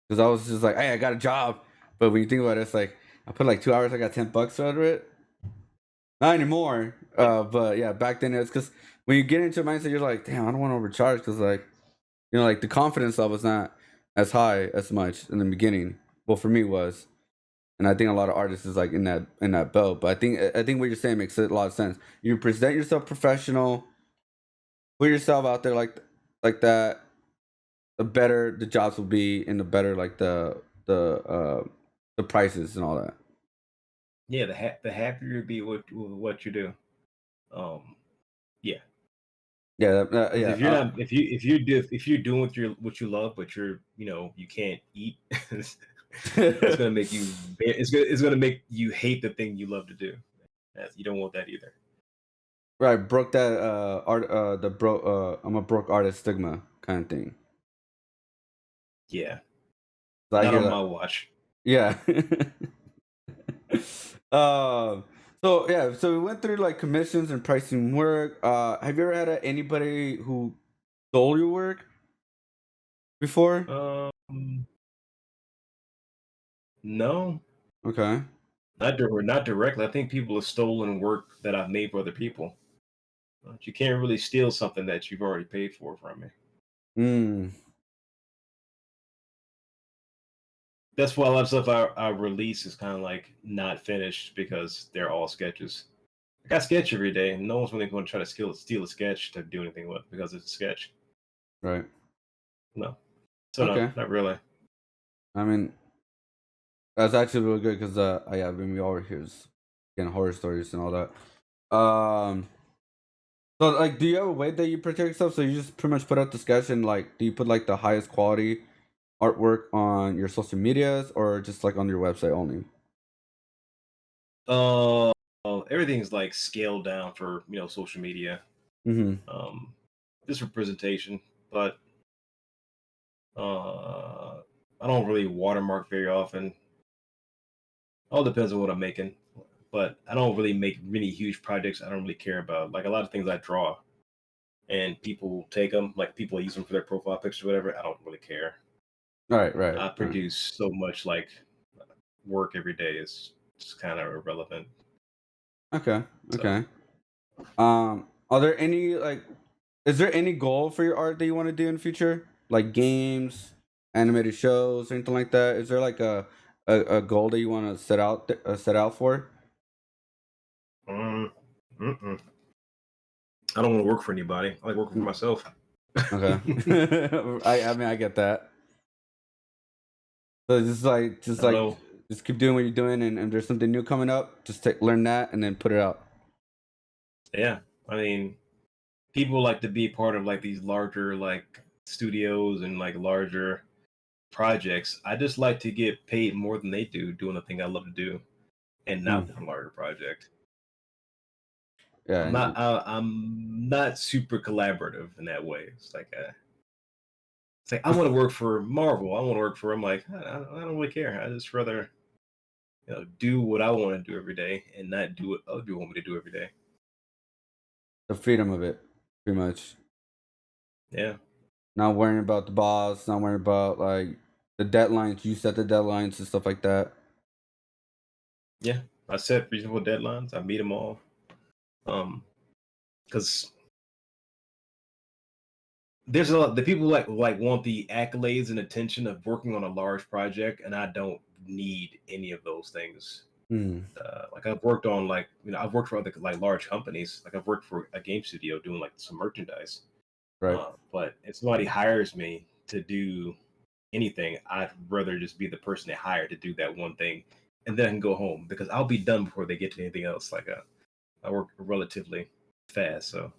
because I was just like, hey, I got a job. But when you think about it, it's like I put like 2 hours, I got $10 out of it. Not anymore. Yeah. But yeah, back then it's because when you get into a mindset, you're like, damn, I don't want to overcharge because like, like the confidence level is not as high as much in the beginning. Well, for me it was, and I think a lot of artists is like in that boat. But I think what you're saying makes a lot of sense. You present yourself professional, put yourself out there like that. The better the jobs will be, and the better like the prices and all that. Yeah, the happier you be with what you do. Um, yeah, Yeah, because yeah. if you're not, if you're doing what you love, but you can't eat, it's gonna make you it's gonna make you hate the thing you love to do. You don't want that either. Right, broke that art the bro I'm a broke artist stigma kind of thing. Yeah, So I not hear on my that. watch. Yeah. um. So yeah. So we went through like commissions and pricing work. Have you ever had anybody who stole your work before? No, Okay. not directly. I think people have stolen work that I've made for other people. But you can't really steal something that you've already paid for from me. Hmm. That's why a lot of stuff I release is kind of like not finished because they're all sketches. Like I sketch every day, and no one's really going to try to steal a sketch to do anything with because it's a sketch. Right. No, so no, Okay. not really. I mean, That's actually really good because yeah, I mean, we all hear again horror stories and all that. So like, do you have a way that you protect yourself? So you just pretty much put out the sketch and like, do you put like the highest quality artwork on your social medias or just like on your website only? Uh, Everything's like scaled down for social media. Mm-hmm. Um, just for presentation, but I don't really watermark very often. All depends on what I'm making, but I don't really make really huge projects. I don't really care about like a lot of things I draw, and people take them, like people use them for their profile pictures, or whatever. I don't really care. Right, right, I right. produce so much like work every day is just kind of irrelevant. Okay, So, okay. Are there any like, is there any goal for your art that you want to do in the future? Like games, animated shows, or anything like that? Is there like a goal that you want to set out for? mm, mm-mm. I don't want to work for anybody. I like working for Mm, myself. okay, I mean I get that. So I don't know. just keep doing what you're doing, and if there's something new coming up, just learn that and then put it out. Yeah, I mean, people like to be part of like these larger like studios and like larger projects. I just like to get paid more than they do doing the thing I love to do and not Mm, work on a larger project. yeah, I'm not super collaborative in that way. It's like I want to work for Marvel. I want to work for. I'm like I don't really care. I just rather do what I want to do every day and not do what other people want me to do every day. the freedom of it, pretty much. Yeah, Not worrying about the boss, not worrying about like the deadlines. You set the deadlines and stuff like that. yeah. I set reasonable deadlines. I meet them all. Because there's a lot the people like want the accolades and attention of working on a large project, and I don't need any of those things. Mm, Like I've worked on like I've worked for other like large companies. Like I've worked for a game studio doing like some merchandise. right. But if somebody hires me to do anything, I'd rather just be the person they hire to do that one thing, and then I can go home because I'll be done before they get to anything else. Like I work relatively fast, so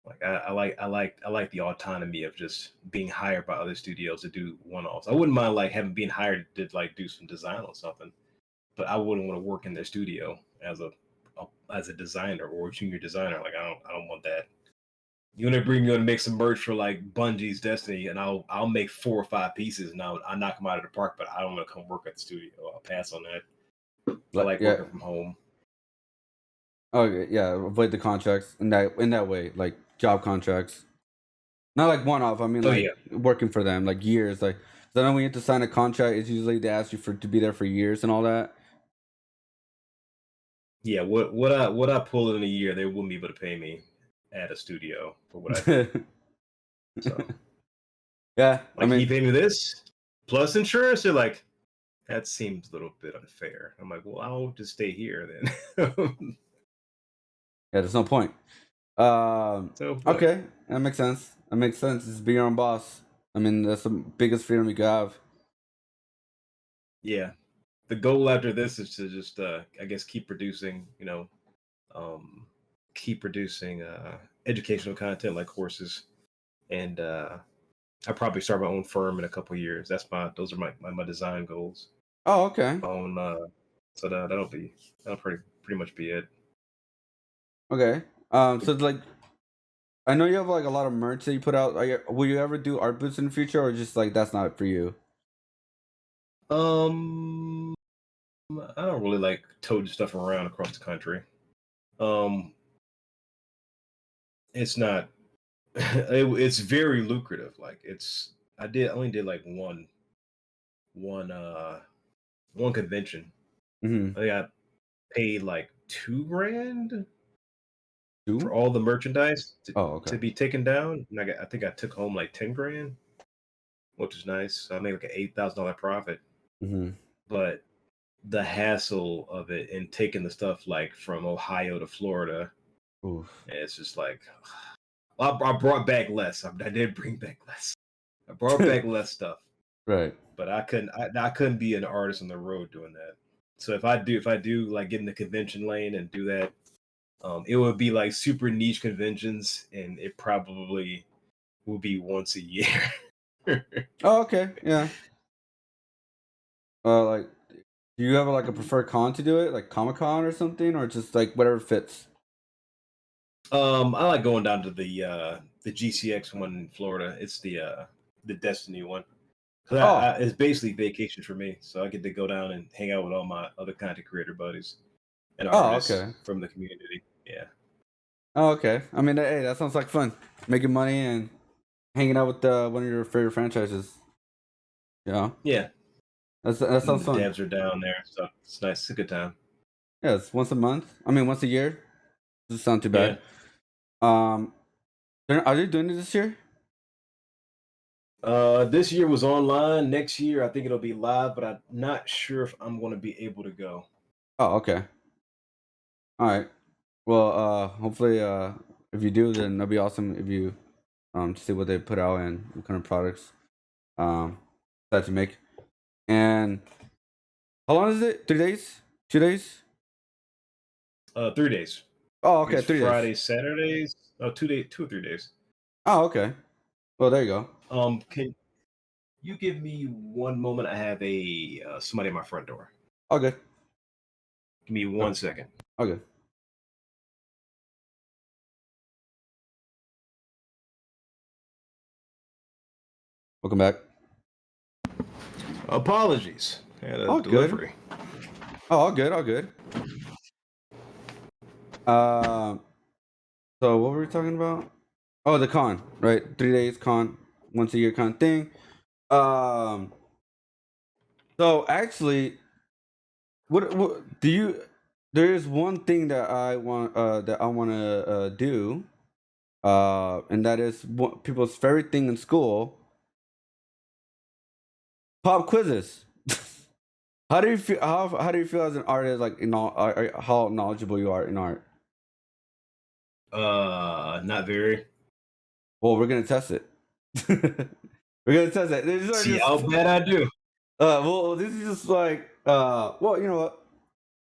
like I like the autonomy of just being hired by other studios to do one-offs. I wouldn't mind like having being hired to like do some design on something, but I wouldn't want to work in their studio as a designer or a junior designer. Like I don't want that. You want to bring me on to make some merch for like Bungie's Destiny, and I'll make 4 or 5 pieces, and I'll knock them out of the park. But I don't want to come work at the studio. I'll pass on that. I Like like yeah. working from home. Okay, yeah. Avoid the contracts in that way, like job contracts. Not like one off. I mean Oh like yeah, working for them, like years. Like, 'cause I know when you have to sign a contract, it's usually they ask you for to be there for years and all that. yeah. What I pull in a year, they wouldn't be able to pay me at a studio for what I do. So Yeah, I like, can mean, you pay me this plus insurance? They're like, that seems a little bit unfair. I'm like, well, I'll just stay here then. yeah. There's no point. So what? Okay, that makes sense. That makes sense. Just be your own boss. I mean, that's the biggest freedom you could have. Yeah, the goal after this is to just I guess um keep producing educational content like courses, and I probably start my own firm in a couple years. Those are my design goals. Oh, okay, My own so that'll pretty much be it. okay. So it's like I know you have like a lot of merch that you put out. Will you ever do art boots in the future, or just like that's not for you? um I don't really like toting stuff around across the country. um it's not it's very lucrative. Like I only did like one one convention. Mm-hmm. I got paid like 2 grand for Two? all the merchandise Oh, okay. to be taken down. And I think I took home like 10 grand, which is nice. So I made like an $8,000 profit. Mm-hmm. But the hassle of it and taking the stuff like from Ohio to Florida, Oof. it's just like I brought back less. I did bring back less. I brought back less stuff. Right. but I couldn't be an artist on the road doing that. So if I do like get in the convention lane and do that, it would be like super niche conventions, and it probably will be once a year. Oh, okay, yeah. Like, do you have like a preferred con to do it, like Comic-Con or something, or just like whatever fits? I like going down to the GCX one in Florida. It's the Destiny one. 'Cause Oh, it's basically vacation for me, so I get to go down and hang out with all my other content creator buddies and oh, artists okay. from the community. Yeah, Oh, okay. I mean, hey, that sounds like fun. Making money and hanging out with one of your favorite franchises. Yeah, yeah. that And sounds the fun. devs are down there, so it's nice. It's a good time. Yeah, it's once a month. I mean, once a year. Doesn't sound too Yeah. bad. Um, are they doing it this year? This year was online. Next year, I think it'll be live, but I'm not sure if I'm going to be able to go. Oh, okay. All right. Well, hopefully, if you do, then that'd be awesome. If you to see what they put out and what kind of products decide to make. And how long is it? 3 days? 2 days? 3 days. Oh, I okay, guess 3 days. Fridays, Saturdays. Oh, 2 days, 2 or 3 days. Oh, okay. Well, there you go. Can you give me one moment? I have a somebody at my front door. All good. Give me Uh, 1 second. All good. Welcome back. Apologies. Had a All good. delivery. Oh, all good. All good. Um. So what were we talking about? Oh, the con, right? 3 days con, once a year con thing. Um. So actually, what do you? There is one thing that I want to do, and that is people's favorite thing in school: pop quizzes. How do you feel? How do you feel as an artist? Like, how knowledgeable you are in art? Not very. Well, we're gonna test it. We're gonna test it. These are See, just I'll bet I do. well, this is just like well, you know what?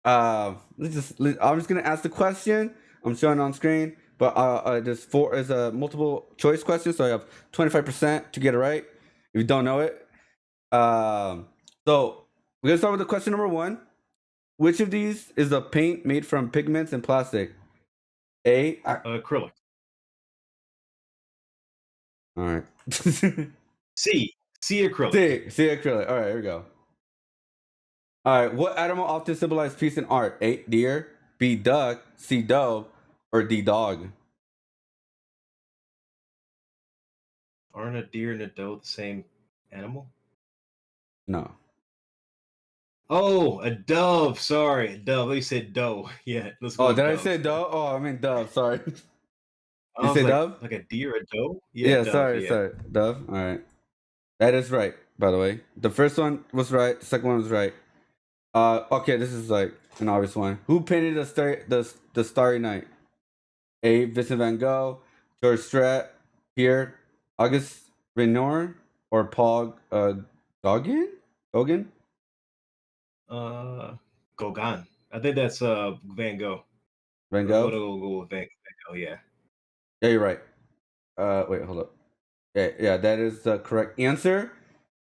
I'm just gonna ask the question. I'm showing it on screen, but there's four is a multiple choice question, so I have 25% to get it right. If you don't know it, so we're gonna start with the question number one. Which of these is a paint made from pigments and plastic? A. Acrylic. All right. C. C acrylic. See acrylic. All right, here we go. All right. What animal often symbolizes peace in art? A. Deer. B. Duck. C. Dove. Or D. Dog. Aren't a deer and a doe the same animal? No. Oh, a dove. Sorry, a dove. They said doe. Yeah, let's go Oh, with did I dove. say dove? Oh, I mean dove. Sorry. You I was say dove? like a deer, a doe. Yeah, Yeah. dove. Sorry. Yeah. Sorry. Dove. All right. That is right. By the way, the first one was right. The second one was right. Okay. This is like an obvious one. Who painted the Starry Night? A. Vincent Van Gogh, George Strat, Pierre, August Renoir, or Paul Gauguin? Gauguin? Uh, Gauguin. I think that's Van Gogh. Van I'm Gogh? gonna go with Van Gogh. Yeah. Yeah, you're right. Wait, hold up. Yeah, that is the correct answer.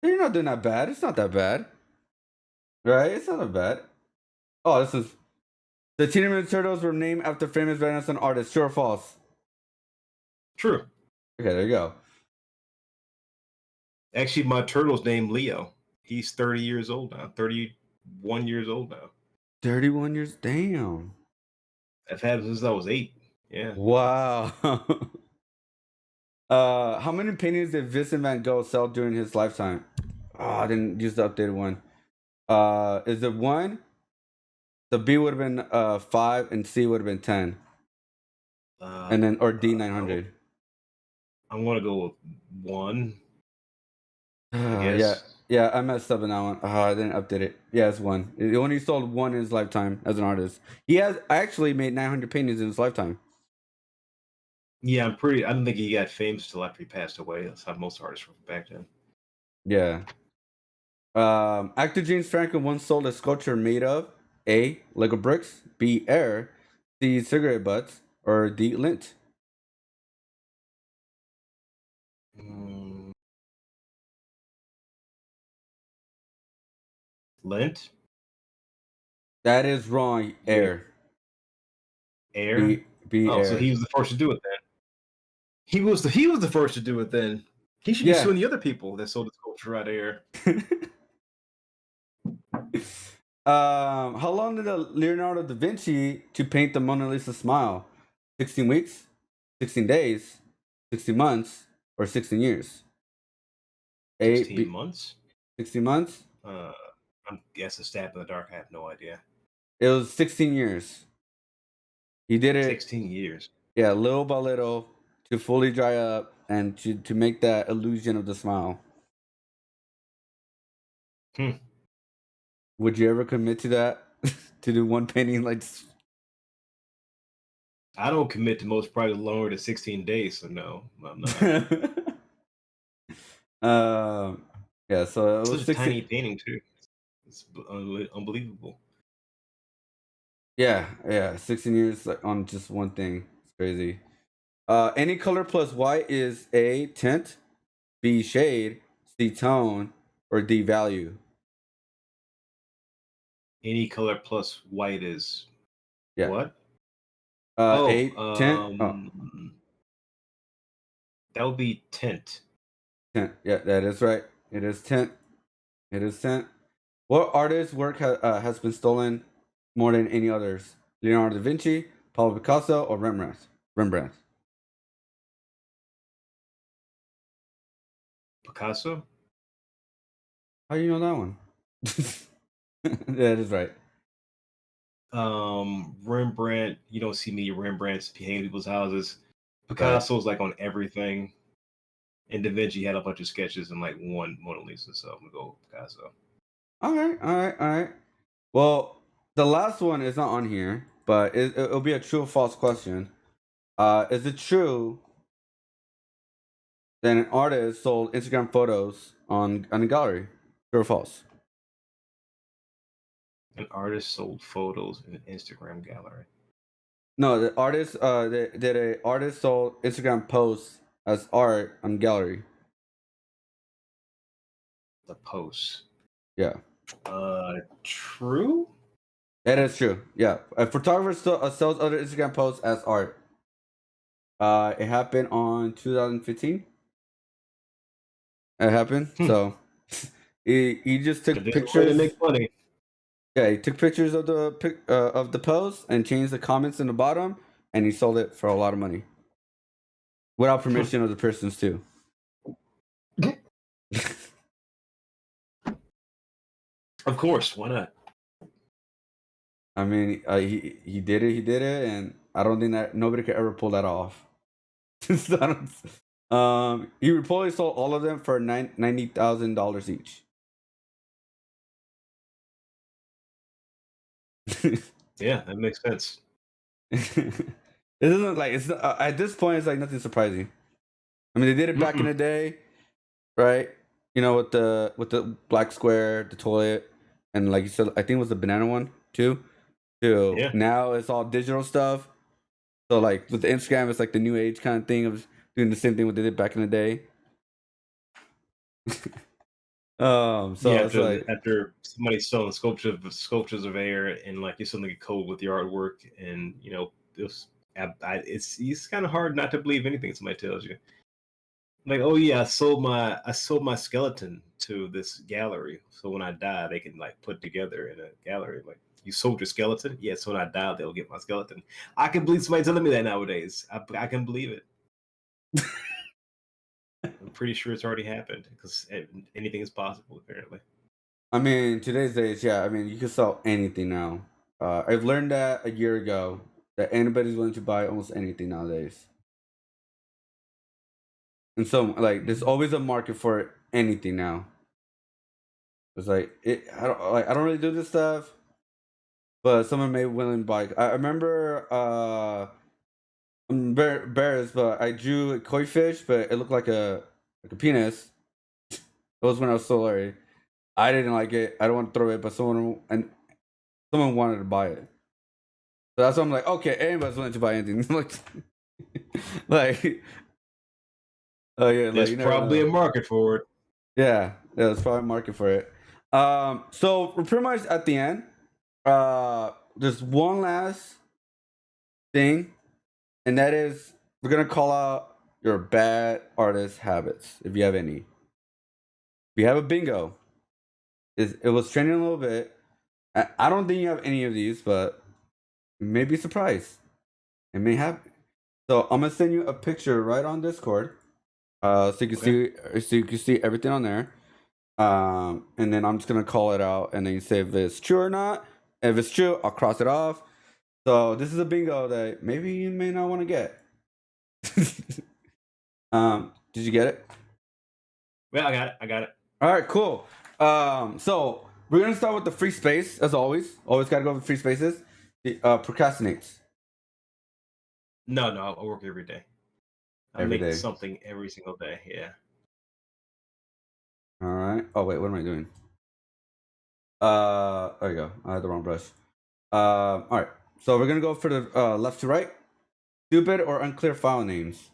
You're not doing that bad. It's not that bad, right? It's not that bad. Oh, this is the Teenage Mutant Turtles were named after famous Renaissance artists. True or false? True. Okay, there you go. Actually, my turtle's named Leo. He's 30 years old now. 31 years old now. 31 years. Damn. I've had him since I was 8. Yeah. Wow. How many paintings did Vincent Van Gogh sell during his lifetime? Oh, I didn't use the updated one. Is it one? The B would have been 5 and C would have been 10. And then or D 900. I'm gonna go with 1. I Yeah, guess. yeah, I messed up in that one. Oh, I didn't update it. Yeah, it's one. He only sold one in his lifetime as an artist. He has actually made 900 paintings in his lifetime. Yeah, I don't think he got famous till after he passed away. That's how most artists were back then. Yeah. Actor James Franco once sold a sculpture made of A. Lego bricks, B. Air, C. Cigarette butts, or D. lint. Mm, Lint? That is wrong. Yeah. Air. Air? B. Oh, so Air. he was the first to do it then. He was the first to do it then. He should be Yeah. suing the other people that sold the sculpture out of air. How long did Leonardo da Vinci to paint the Mona Lisa smile? 16 weeks, 16 days, 60 months, or 16 years? 16 months? 60 months? Uh, I'm guessing stab in the dark. I have no idea. It was 16 years. He did it, 16 years. yeah, little by little to fully dry up and to make that illusion of the smile. Hmm. Would you ever commit to that? To do one painting like I don't commit to most probably longer than 16 days, so no, I'm not. um yeah, so it Such was a 16. tiny painting too. It's unbelievable. Yeah, 16 years like, on just one thing. It's crazy. Any color plus white is A, tint, B, shade, C, tone, or D, value. Any color plus white is Yeah. what? A, tint. Oh, That would be tint. tint. Yeah, that is right. It is tint. It is tint. What artist's work has been stolen more than any others? Leonardo da Vinci, Pablo Picasso, or Rembrandt? Rembrandt. Picasso? How do you know that one? That is right. Rembrandt, you don't see many Rembrandts painting people's houses. Right. Picasso's like on everything. And Da Vinci had a bunch of sketches and like one Mona Lisa, so I'm gonna go with Picasso. All right. Well, the last one is not on here, but it'll be a true or false question. Is it true that an artist sold Instagram photos on a gallery? True or false? An artist sold photos in an Instagram gallery. No, the artist. Did a artist sold Instagram posts as art on gallery? The post. Yeah, True? that is true. Yeah, a photographer sells other Instagram posts as art. It happened on 2015. It happened. Hmm. So he just took There's a way to pictures. make money. Yeah, he took pictures of the post and changed the comments in the bottom, and he sold it for a lot of money without permission of the persons too. Of course, why not? I mean, he did it. He did it, and I don't think that nobody could ever pull that off. So he reportedly sold all of them for $90,000 each. Yeah, that makes sense. It doesn't like it's at this point. It's like nothing surprising. I mean, they did it back in the day, right? You know, with the black square, the toilet, and like you said, I think it was the banana one too. Too. Yeah. Now it's all digital stuff. So like with the Instagram, it's like the new age kind of thing of doing the same thing what they did back in the day. Yeah, So it's like after somebody selling sculptures of air and like you suddenly get cold with your artwork and it's kind of hard not to believe anything somebody tells you. Like, oh yeah, I sold my skeleton to this gallery, so when I die, they can like put together in a gallery. Like, you sold your skeleton? Yeah, so when I die, they'll get my skeleton. I can believe somebody telling me that nowadays. I can believe it. I'm pretty sure it's already happened because anything is possible apparently. I mean today's age, yeah. I mean you can sell anything now. I've learned that a year ago that anybody's willing to buy almost anything nowadays. And so like there's always a market for anything now. It's like I don't really do this stuff, but someone may be willing to buy. I remember I'm embarrassed, but I drew a koi fish, but it looked like a penis. It was when I was still early. I didn't like it. I don't want to throw it, but someone wanted to buy it. So that's why I'm like, okay, anybody's willing to buy anything. like, oh yeah, like There's you never probably know. a market for it. Yeah, there's probably a market for it. So we're pretty much at the end. There's one last thing, and that is we're gonna call out your bad artist habits if you have any. If you have a bingo, it was trending a little bit. I don't think you have any of these, but you may be surprised. It may happen. So I'm gonna send you a picture right on Discord, so you can see everything on there. And then I'm just gonna call it out, and then you say if it's true or not. If it's true, I'll cross it off. So this is a bingo that maybe you may not want to get. Did you get it? Well, I got it. All right, cool. So we're gonna start with the free space, as always. Always gotta go with free spaces. Procrastinates No, I work every day. I every make day. something every single day. Yeah. All right. Oh wait, what am I doing? There you go. I had the wrong brush. All right. So we're gonna go for the left to right. Stupid or unclear file names.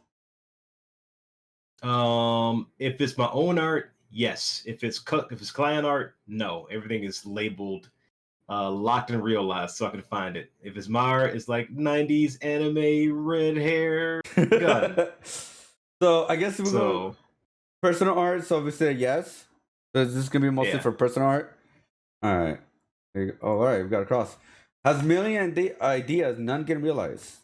If it's my own art, yes. If it's client art, no. Everything is labeled, locked and realized, so I can find it. If it's my art, it's like 90s anime, red hair, gun. So I guess we'll go So personal art. So we say yes. So this is gonna be mostly yeah. for personal art. All right. All right. We got a cross. Has million ideas, none can realize.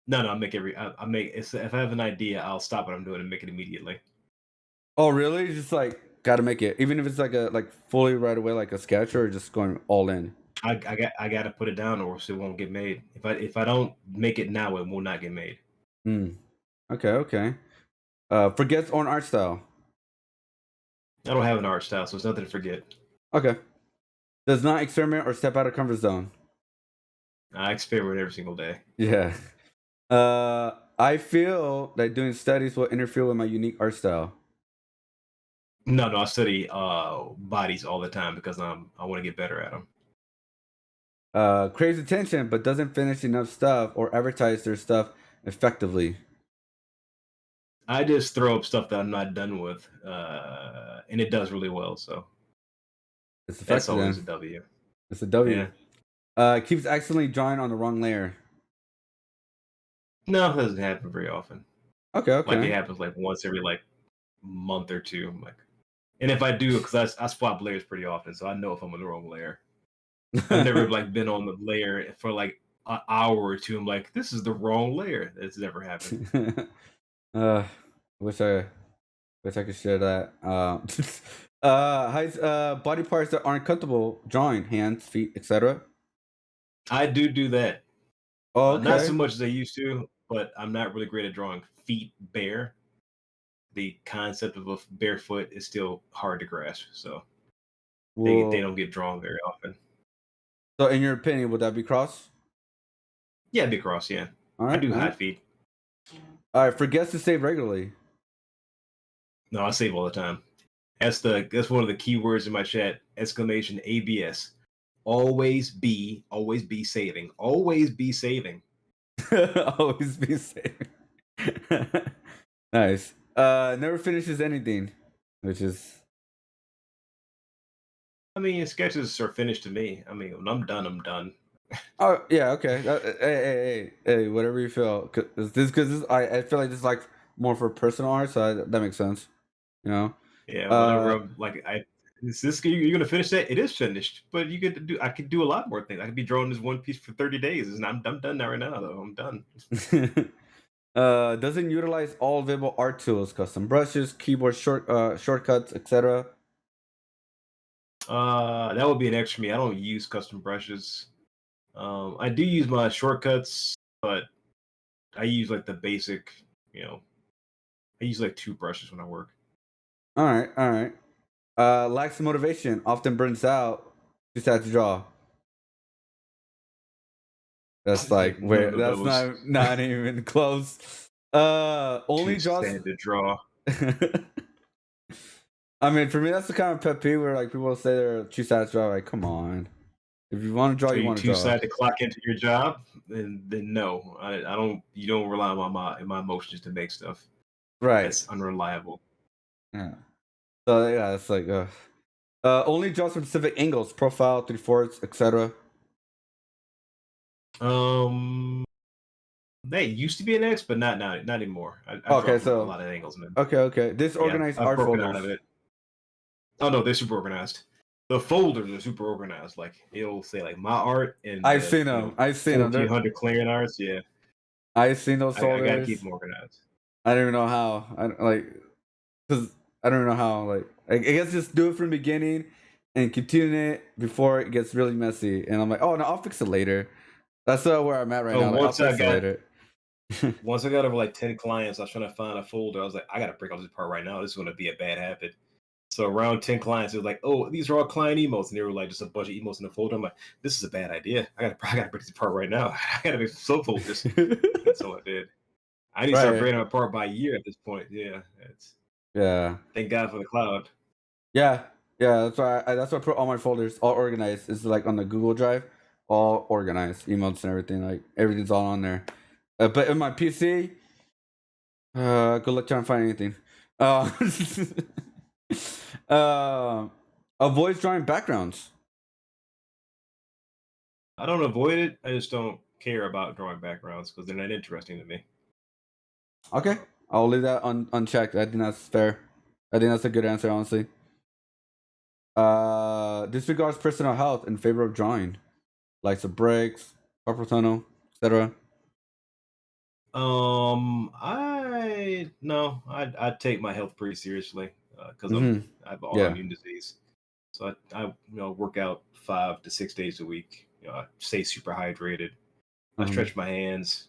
No, I make I make if I have an idea, I'll stop what I'm doing and make it immediately. Oh, really? Just like gotta make it, even if it's like fully right away, like a sketch, or just going all in. I got to put it down, or else it won't get made. If I don't make it now, it will not get made. Hmm. Okay. Forgets on art style. I don't have an art style, so it's nothing to forget. Okay. Does not experiment or step out of comfort zone. I experiment every single day. Yeah. I feel that doing studies will interfere with my unique art style. No, I study bodies all the time because I want to get better at them. Craves attention but doesn't finish enough stuff or advertise their stuff effectively. I just throw up stuff that I'm not done with, and it does really well. So It's that's effective always a then. W. It's a W. Yeah. Keeps accidentally drawing on the wrong layer. No, it doesn't happen very often. Okay. Like it happens like once every like month or two. I'm like, and if I do, because I swap layers pretty often, so I know if I'm on the wrong layer. I've never like been on the layer for like an hour or two. I'm like, this is the wrong layer. That's never happened. Wish I could share that. Hides body parts that aren't comfortable drawing, hands, feet, etc. I do that. Oh, Not so okay. much as I used to, but I'm not really great at drawing feet bare. The concept of a barefoot is still hard to grasp, so they Well, don't get drawn very often. so in your opinion, would that be cross? Yeah, big cross. Yeah, All I right, do all hot right. feet. All right. Forgets to save regularly. No, I save all the time. That's one of the key words in my chat. Exclamation ABS. Always be saving. Always be saving. Always be safe. Nice. Never finishes anything, which is. I mean, sketches are finished to me. I mean, when I'm done, I'm done. Oh yeah, okay. Hey, whatever you feel. Because I feel like this is like more for personal art, so that makes sense. You know. Yeah, whenever Uh, I'm like, is this you're gonna finish that? It is finished, but you get to do. I could do a lot more things. I could be drawing this one piece for 30 days, and I'm done now. Right now, though, I'm done. doesn't utilize all available art tools, custom brushes, keyboard shortcuts, etc. That would be an extra me. I don't use custom brushes. I do use my shortcuts, but I use like the basic. You know, I use like two brushes when I work. All right. Lacks motivation, often burns out, too sad to draw. That's like where No, that's those not even close. too Only draws sad to draw. I mean, for me, that's the kind of pet peeve where like people say they're too sad to draw. Like, come on, if you want to draw, Are you you want to too draw. sad to clock into your job? Then no, I don't. You don't rely on my emotions to make stuff. Right. That's unreliable. Yeah. So yeah, it's like only draw from specific angles, profile, 3/4, etc. Um, that used to be an X, but not now, not anymore. I draw Okay, from a so lot of angles, man. okay. Yeah, Disorganized I've art broken out folders. of it. Oh no, they're super organized. The folders are super organized. Like it'll say like my art and I've the seen them. I've seen them. 1,400 clearing arts. Yeah, I've seen those I gotta keep folders. them organized. I don't even know how. I like because I don't know how. Like I guess just do it from the beginning and continue it before it gets really messy. And I'm like, oh no, I'll fix it later. That's where I'm at right Oh, now. Like I'll fix it later. once I got over like 10 clients, I was trying to find a folder. I was like, I gotta break off this part right now. This is gonna be a bad habit. So around 10 clients, it was like, oh, these are all client emotes, and they were like just a bunch of emotes in the folder. I'm like, this is a bad idea. I gotta break this apart right now. I gotta make some subfolders. And so I did. I need to start Right. breaking them apart by year at this point. Yeah, it's Yeah. thank God for the cloud. Yeah. Yeah. That's why I put all my folders all organized. It's like on the Google Drive, all organized, emotes and everything. Like everything's all on there. But in my PC, good luck trying to find anything. Uh, uh, avoid drawing backgrounds. I don't avoid it. I just don't care about drawing backgrounds because they're not interesting to me. Okay, I'll leave that unchecked. I think that's fair. I think that's a good answer, honestly. Disregards personal health in favor of drawing, likes of breaks, carpal tunnel, etc. I take my health pretty seriously because Mm-hmm. I have Yeah. autoimmune disease. So I work out 5 to 6 days a week. I stay super hydrated. I Mm-hmm. stretch my hands.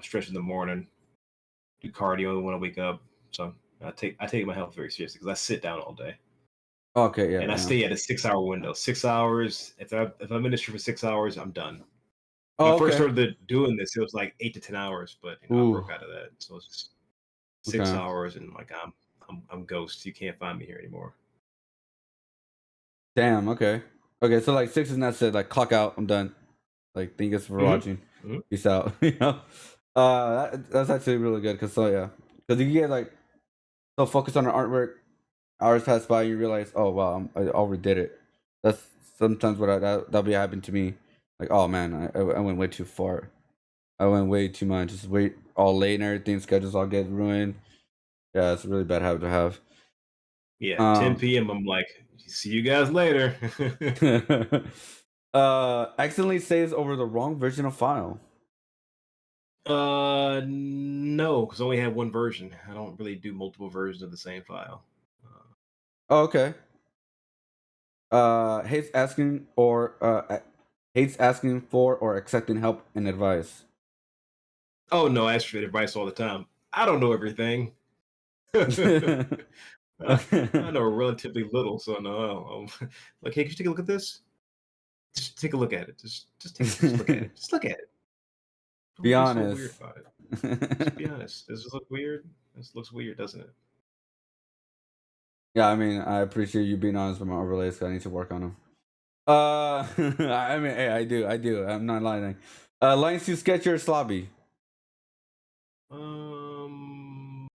Stretch in the morning. Do cardio when I wake up. So I take my health very seriously because I sit down all day Okay. Yeah. and I Yeah. stay at a 6 hour window. 6 hours. If I'm in this for 6 hours, I'm done. When Oh, I first okay. started doing this, it was like 8 to 10 hours, but I Ooh. broke out of that. So it's just six Okay. hours, and like I'm ghost. You can't find me here anymore. Damn. Okay. Okay. So like 6 is not said. Like clock out. I'm done. Like thank you for Mm-hmm. watching. Mm-hmm. Peace out. That's actually really good because yeah, because you get like so focused on the artwork, hours pass by, and you realize, oh wow, I already did it. That's sometimes what that'll be happening to me. Like, oh man, I went way too far. I went way too much. Just wait all late and everything. Schedules all get ruined. Yeah, it's a really bad habit to have. Yeah, 10 Um, p.m. I'm like, see you guys later. accidentally saves over the wrong version of file. No, because I only have one version. I don't really do multiple versions of the same file. Oh, okay. Hates asking hates asking for or accepting help and advice. Oh no, I ask for advice all the time. I don't know everything. I, I know relatively little, so no. Like, hey, can you take a look at this? Just take a look at it. Just look at it. Just look at it. Be Don't be so weird honest. about it. Just be honest. Does this look weird? This looks weird, doesn't it? Yeah, I mean, I appreciate you being honest with my overlays. 'Cause I need to work on them. I mean, hey, I do. I'm not lying. Lines to sketch or slobby. Um,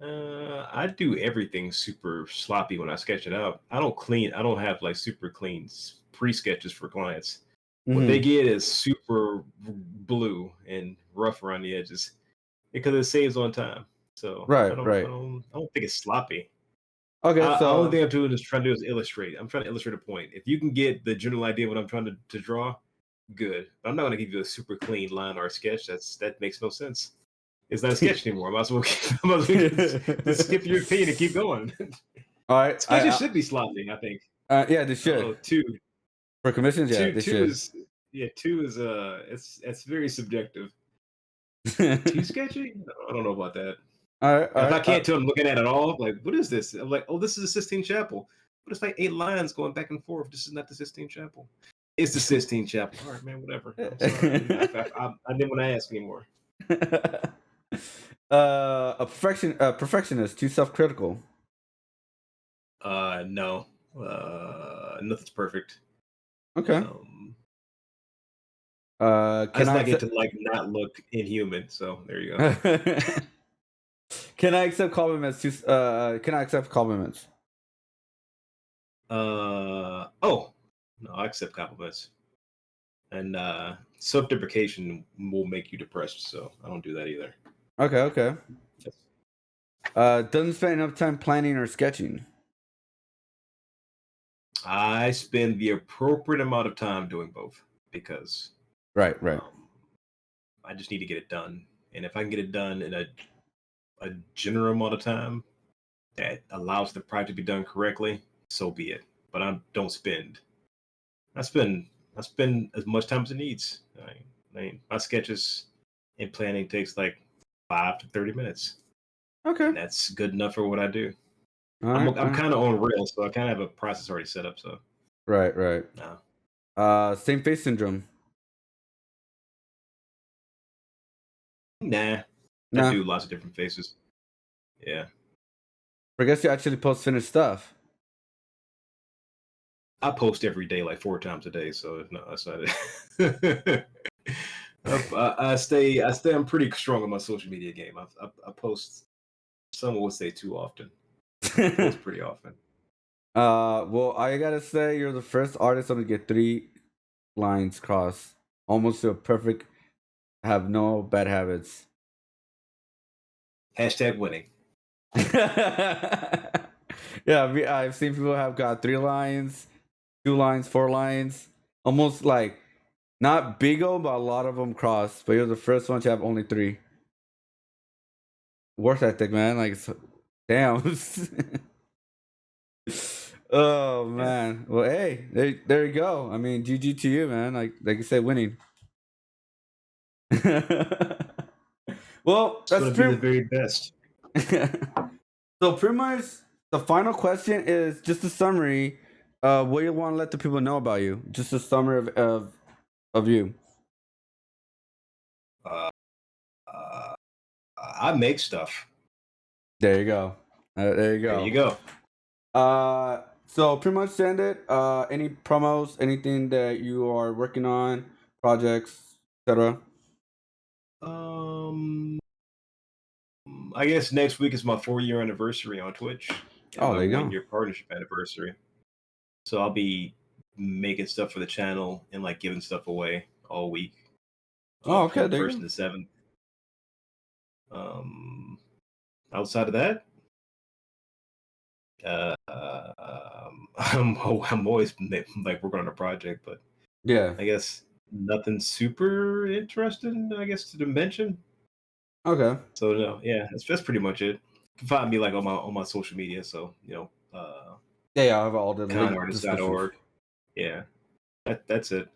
I do everything super sloppy when I sketch it out. I don't clean. I don't have like super clean pre sketches for clients. What they Mm-hmm. get is super blue and rough around the edges because it saves on time. So Right, right. I don't think it's sloppy. Okay, Only so thing I'm doing is trying to do is illustrate. I'm trying to illustrate a point. If you can get the general idea of what I'm trying to draw, good. But I'm not going to give you a super clean line or sketch. That makes no sense. It's not a sketch anymore. I might as well, just skip your opinion and keep going. all right. Sketches should be sloppy, I think. Yeah, they I don't should know. Two, for commissions. Yeah, two, they two should. is yeah. Two is it's very subjective. all Too sketchy? I don't know about that. right, all If I right. can't tell I'm looking at it all, like, what is this? I'm like, oh, this is the Sistine Chapel. But it's like 8 lines going back and forth. This is not the Sistine Chapel. It's the Sistine Chapel. All right, man, whatever. I'm sorry. I didn't want to ask anymore. Perfectionist, too self-critical. No. Nothing's perfect. Okay. I Can just I like it to accept? like not look inhuman. So there you go. Can I accept compliments? Can I accept compliments? Oh, no, I accept compliments. And self-deprecation will make you depressed, so I don't do that either. Okay, okay. Yes. Doesn't spend enough time planning or sketching. I spend the appropriate amount of time doing both because Right, right. I just need to get it done. And if I can get it done in a general amount of time that allows the project to be done correctly, so be it. But I don't spend. I spend. I spend as much time as it needs. My sketches and planning takes like 5 to 30 minutes, Okay. and that's good enough for what I do. All I'm right. All I'm right. kind of on rails, so I kind of have a process already set up. So Right, right. no, Same face syndrome. nah, I Nah. do lots of different faces. Yeah, I guess you actually post finished stuff. I post every day, like 4 times a day. So no, that's not it. I stay. I'm pretty strong on my social media game. I post. Some would say too often. I post pretty often. Well, I gotta say, you're the first artist to get 3 lines crossed, almost to a perfect. Have no bad habits. Hashtag winning. Yeah, I've seen people have got 3 lines, 2 lines, 4 lines, almost like not bingo, but a lot of them crossed. But you're the first one to have only 3. Work ethic, man. Like, damn. Oh Yeah, man. Well, hey, there you go. I mean, GG to you, man. Like you said, winning. Well, it's that's gonna be the pretty. very best. So pretty much, the final question is just a summary. What you want to let the people know about you? Just a summary of you. Uh, uh, I make stuff. There you go. There you There you go. go. So pretty much send it. Any promos, anything that you are working on, projects, etc. Um, I guess next week is my 4-year anniversary on Twitch and Oh, my there you one go. year partnership anniversary. So I'll be making stuff for the channel and like giving stuff away all week Oh, between okay, the there you first go. and the seventh. Um, outside of that, I'm always like working on a project, but Yeah. I guess nothing super interesting. I guess to mention. Okay. So no, yeah, that's pretty much it. You can find me like on my social media. So Yeah, yeah. I have all the link descriptions. conartist.org. Yeah, that's it.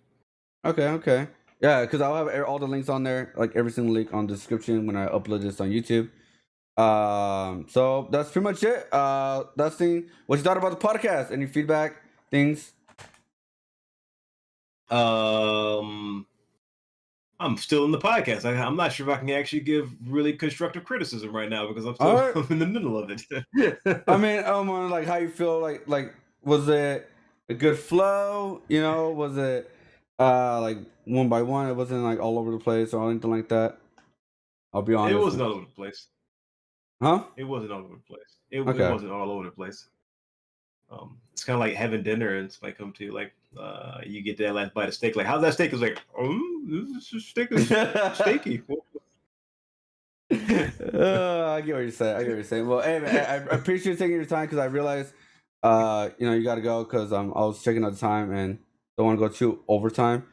Okay, okay. Yeah, because I'll have all the links on there, like every single link on the description when I upload this on YouTube. So that's pretty much it. That's thing. What you thought about the podcast? Any feedback? Things? Um, I'm still in the podcast. I'm not sure if I can actually give really constructive criticism right now because I'm All still right. I'm in the middle of I it. mean, like how you feel? Like was it a good flow? You know, was it like one by one? It wasn't like all over the place or anything like that. I'll be It honest. wasn't all over the place. Huh? It wasn't all over the place. It Okay. wasn't all over the place. It's kind of like having dinner and somebody come to you like, you get that last bite of steak. Like, how's that steak? Is like, this steak is steaky. I get what you're saying. I get what you're saying. Well, hey, man, I appreciate you taking your time because I realized, you got to go because I was checking out the time and don't want to go too overtime.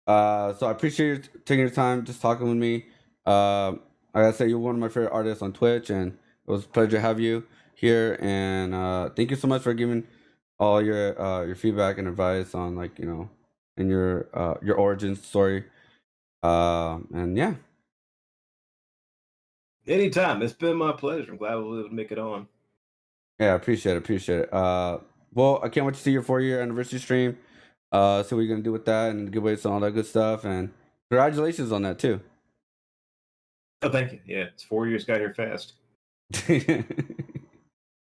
So I appreciate you taking your time, just talking with me. Like I said, you're one of my favorite artists on Twitch, and it was a pleasure to have you here. And thank you so much for giving all your feedback and advice on and your origin story. And yeah. Anytime. It's been my pleasure. I'm glad I was able to make it on. Yeah, appreciate it. Well, I can't wait to see your 4-year anniversary stream. See what you're gonna do with that and giveaways and all that good stuff. And congratulations on that too. Oh, thank you. Yeah, it's 4 years. Got here fast.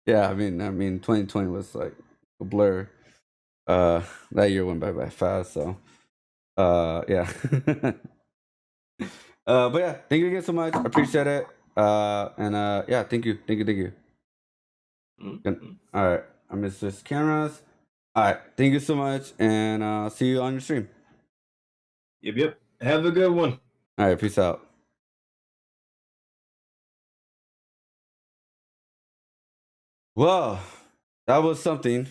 Yeah, I mean, 2020 was like a blur. That year went by fast. So, yeah. But yeah, thank you again so much. I appreciate it. And yeah, thank you. Mm-hmm. All right, I miss this cameras. All right, thank you so much, and see you on your stream. Yep. Have a good one. All right, peace out. Well, that was something.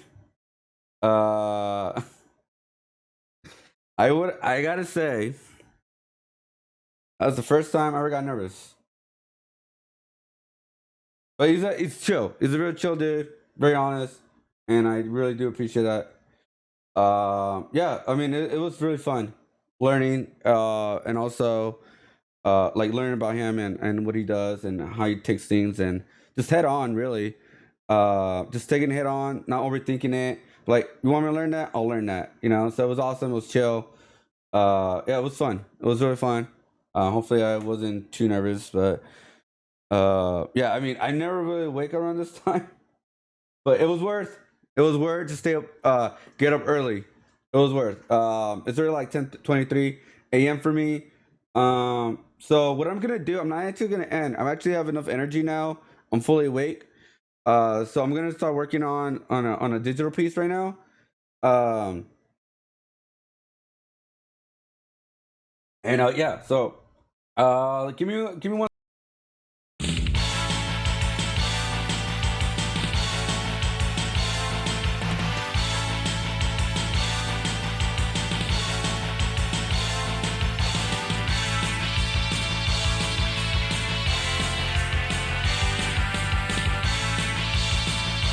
Uh, I gotta say, that was the first time I ever got nervous. But he's chill. He's a real chill dude, very honest, and I really do appreciate that. Yeah, I mean, it was really fun learning, and also like learning about him and what he does and how he takes things and just head on, really. Just taking it head on, not overthinking it. Like, you want me to learn that? I'll learn that. So it was awesome. It was chill. Yeah, it was fun. It was really fun. Hopefully I wasn't too nervous, but yeah, I mean, I never really wake around this time, but it was worth to stay up, get up early. It was worth. It's already like 10:23 a.m. for me. So what I'm gonna do, I'm not actually gonna end. I actually have enough energy now. I'm fully awake. So I'm gonna start working on a digital piece right now. Um, and yeah, so give me one.